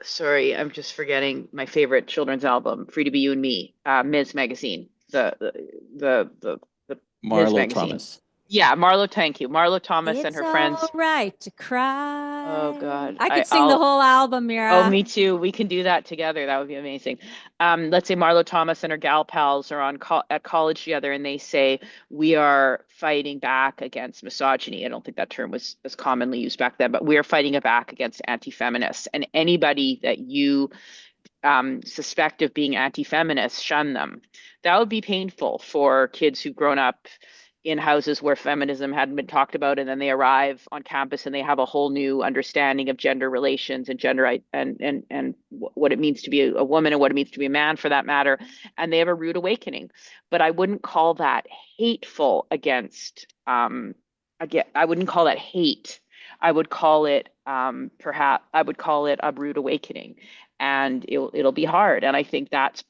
sorry, I'm just forgetting my favorite children's album, Free to Be You and Me, Ms. Magazine, the Ms. Marlo Magazine. Thomas. Yeah, Marlo, thank you. Marlo Thomas and It's her all friends. right to cry. Oh God, I could sing the whole album, Mira. Oh, me too. We can do that together. That would be amazing. Let's say Marlo Thomas and her gal pals are at college together, and they say, we are fighting back against misogyny. I don't think that term was as commonly used back then, but we are fighting it back against anti-feminists. And anybody that you suspect of being anti-feminist, shun them. That would be painful for kids who've grown up in houses where feminism hadn't been talked about, and then they arrive on campus and they have a whole new understanding of gender relations and gender and what it means to be a woman and what it means to be a man, for that matter, and they have a rude awakening. But I wouldn't call that hateful against again, I wouldn't call that hate. I would call it perhaps I would call it a rude awakening, and it'll be hard. And I think that's,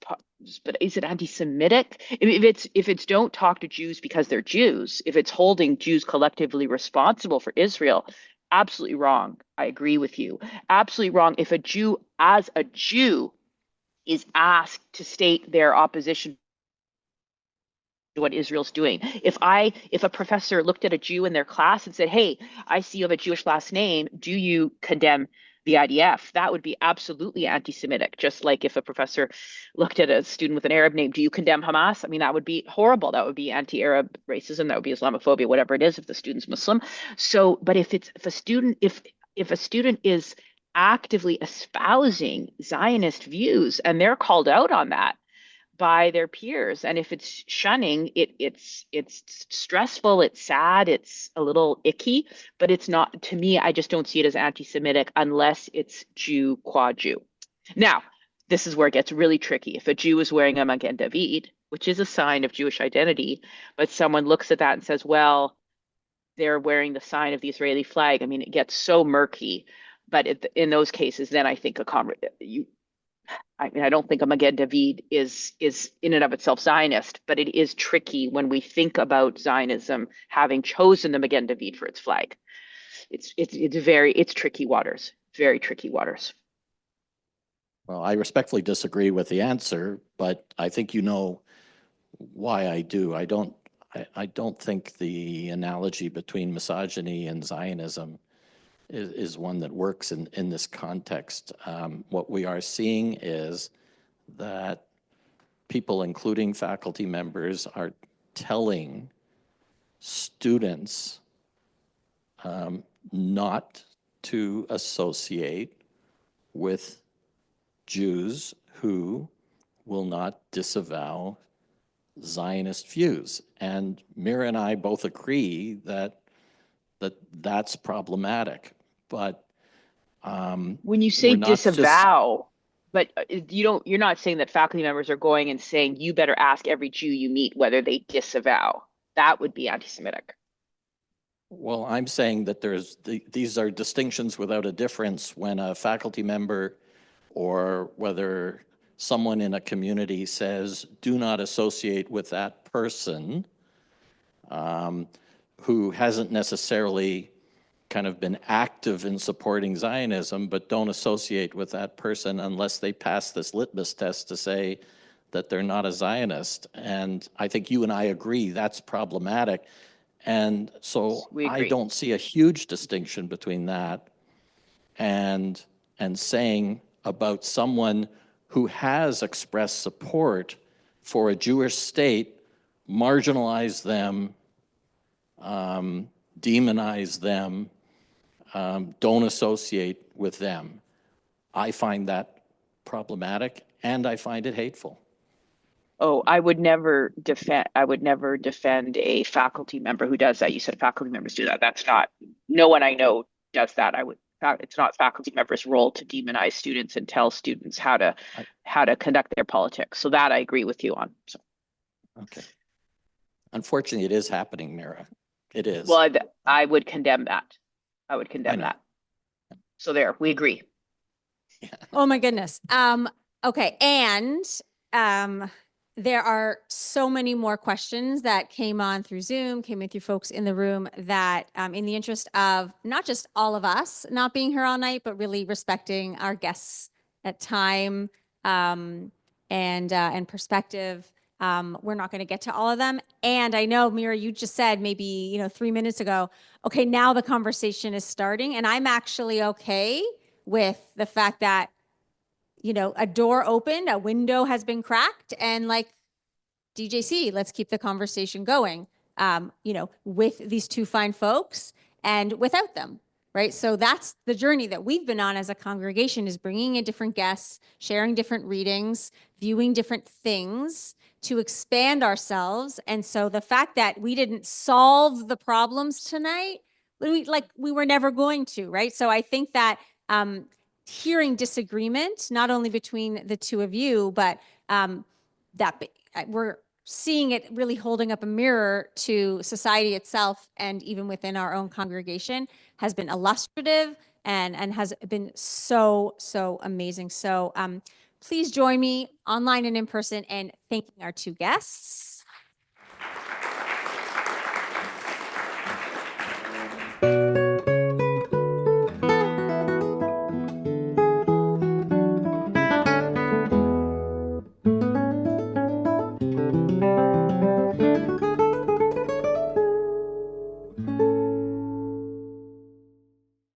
but is it anti-Semitic? If it's don't talk to Jews because they're Jews, if it's holding Jews collectively responsible for Israel, absolutely wrong. I agree with you. Absolutely wrong. If a Jew, as a Jew, is asked to state their opposition to what Israel's doing. If a professor looked at a Jew in their class and said, "Hey, I see you have a Jewish last name. Do you condemn the IDF?" That would be absolutely anti-Semitic. Just like if a professor looked at a student with an Arab name, "Do you condemn Hamas?" I mean, that would be horrible. That would be anti-Arab racism. That would be Islamophobia, whatever it is, if the student's Muslim. So, but if a student is actively espousing Zionist views and they're called out on that by their peers, and if it's shunning, it's stressful, it's sad, it's a little icky, but it's not, to me, I just don't see it as anti-Semitic unless it's Jew qua Jew. Now, this is where it gets really tricky. If a Jew is wearing a Magen David, which is a sign of Jewish identity, but someone looks at that and says, well, they're wearing the sign of the Israeli flag, I mean, it gets so murky. But in those cases, then I think I mean, I don't think a Magen David is in and of itself Zionist, but it is tricky when we think about Zionism having chosen the Magen David for its flag. It's tricky waters, very tricky waters. Well, I respectfully disagree with the answer, but I think you know why I do. I don't think the analogy between misogyny and Zionism is one that works in this context. What we are seeing is that people, including faculty members, are telling students not to associate with Jews who will not disavow Zionist views. And Mira and I both agree that that's problematic. But when you say disavow, but you're not saying that faculty members are going and saying you better ask every Jew you meet whether they disavow. That would be anti-Semitic. Well, I'm saying that these are distinctions without a difference when a faculty member or whether someone in a community says, do not associate with that person who hasn't necessarily kind of been active in supporting Zionism, but don't associate with that person unless they pass this litmus test to say that they're not a Zionist. And I think you and I agree that's problematic. And so I don't see a huge distinction between that and saying about someone who has expressed support for a Jewish state, marginalize them, demonize them, don't associate with them. I find that problematic and I find it hateful. Oh, I would never defend a faculty member who does that. You said faculty members do that. That's not, no one I know does that. It's not faculty members' role to demonize students and tell students how to conduct their politics. So that I agree with you on. So. Okay. Unfortunately, it is happening, Mira. It is. Well, I would condemn that. I would condemn that. So there, we agree. Oh my goodness. Okay. And there are so many more questions that came on through Zoom, came in through folks in the room that in the interest of not just all of us not being here all night, but really respecting our guests at time and perspective. We're not going to get to all of them. And I know, Mira, you just said maybe, 3 minutes ago, okay, now the conversation is starting. And I'm actually okay with the fact that a door opened, a window has been cracked, and like DJC, let's keep the conversation going, with these two fine folks and without them, right? So that's the journey that we've been on as a congregation, is bringing in different guests, sharing different readings, viewing different things to expand ourselves. And so the fact that we didn't solve the problems tonight, we were never going to, right? So I think that hearing disagreement, not only between the two of you, but that we're seeing it really holding up a mirror to society itself, and even within our own congregation, has been illustrative and has been so amazing. So please join me online and in person in thanking our two guests.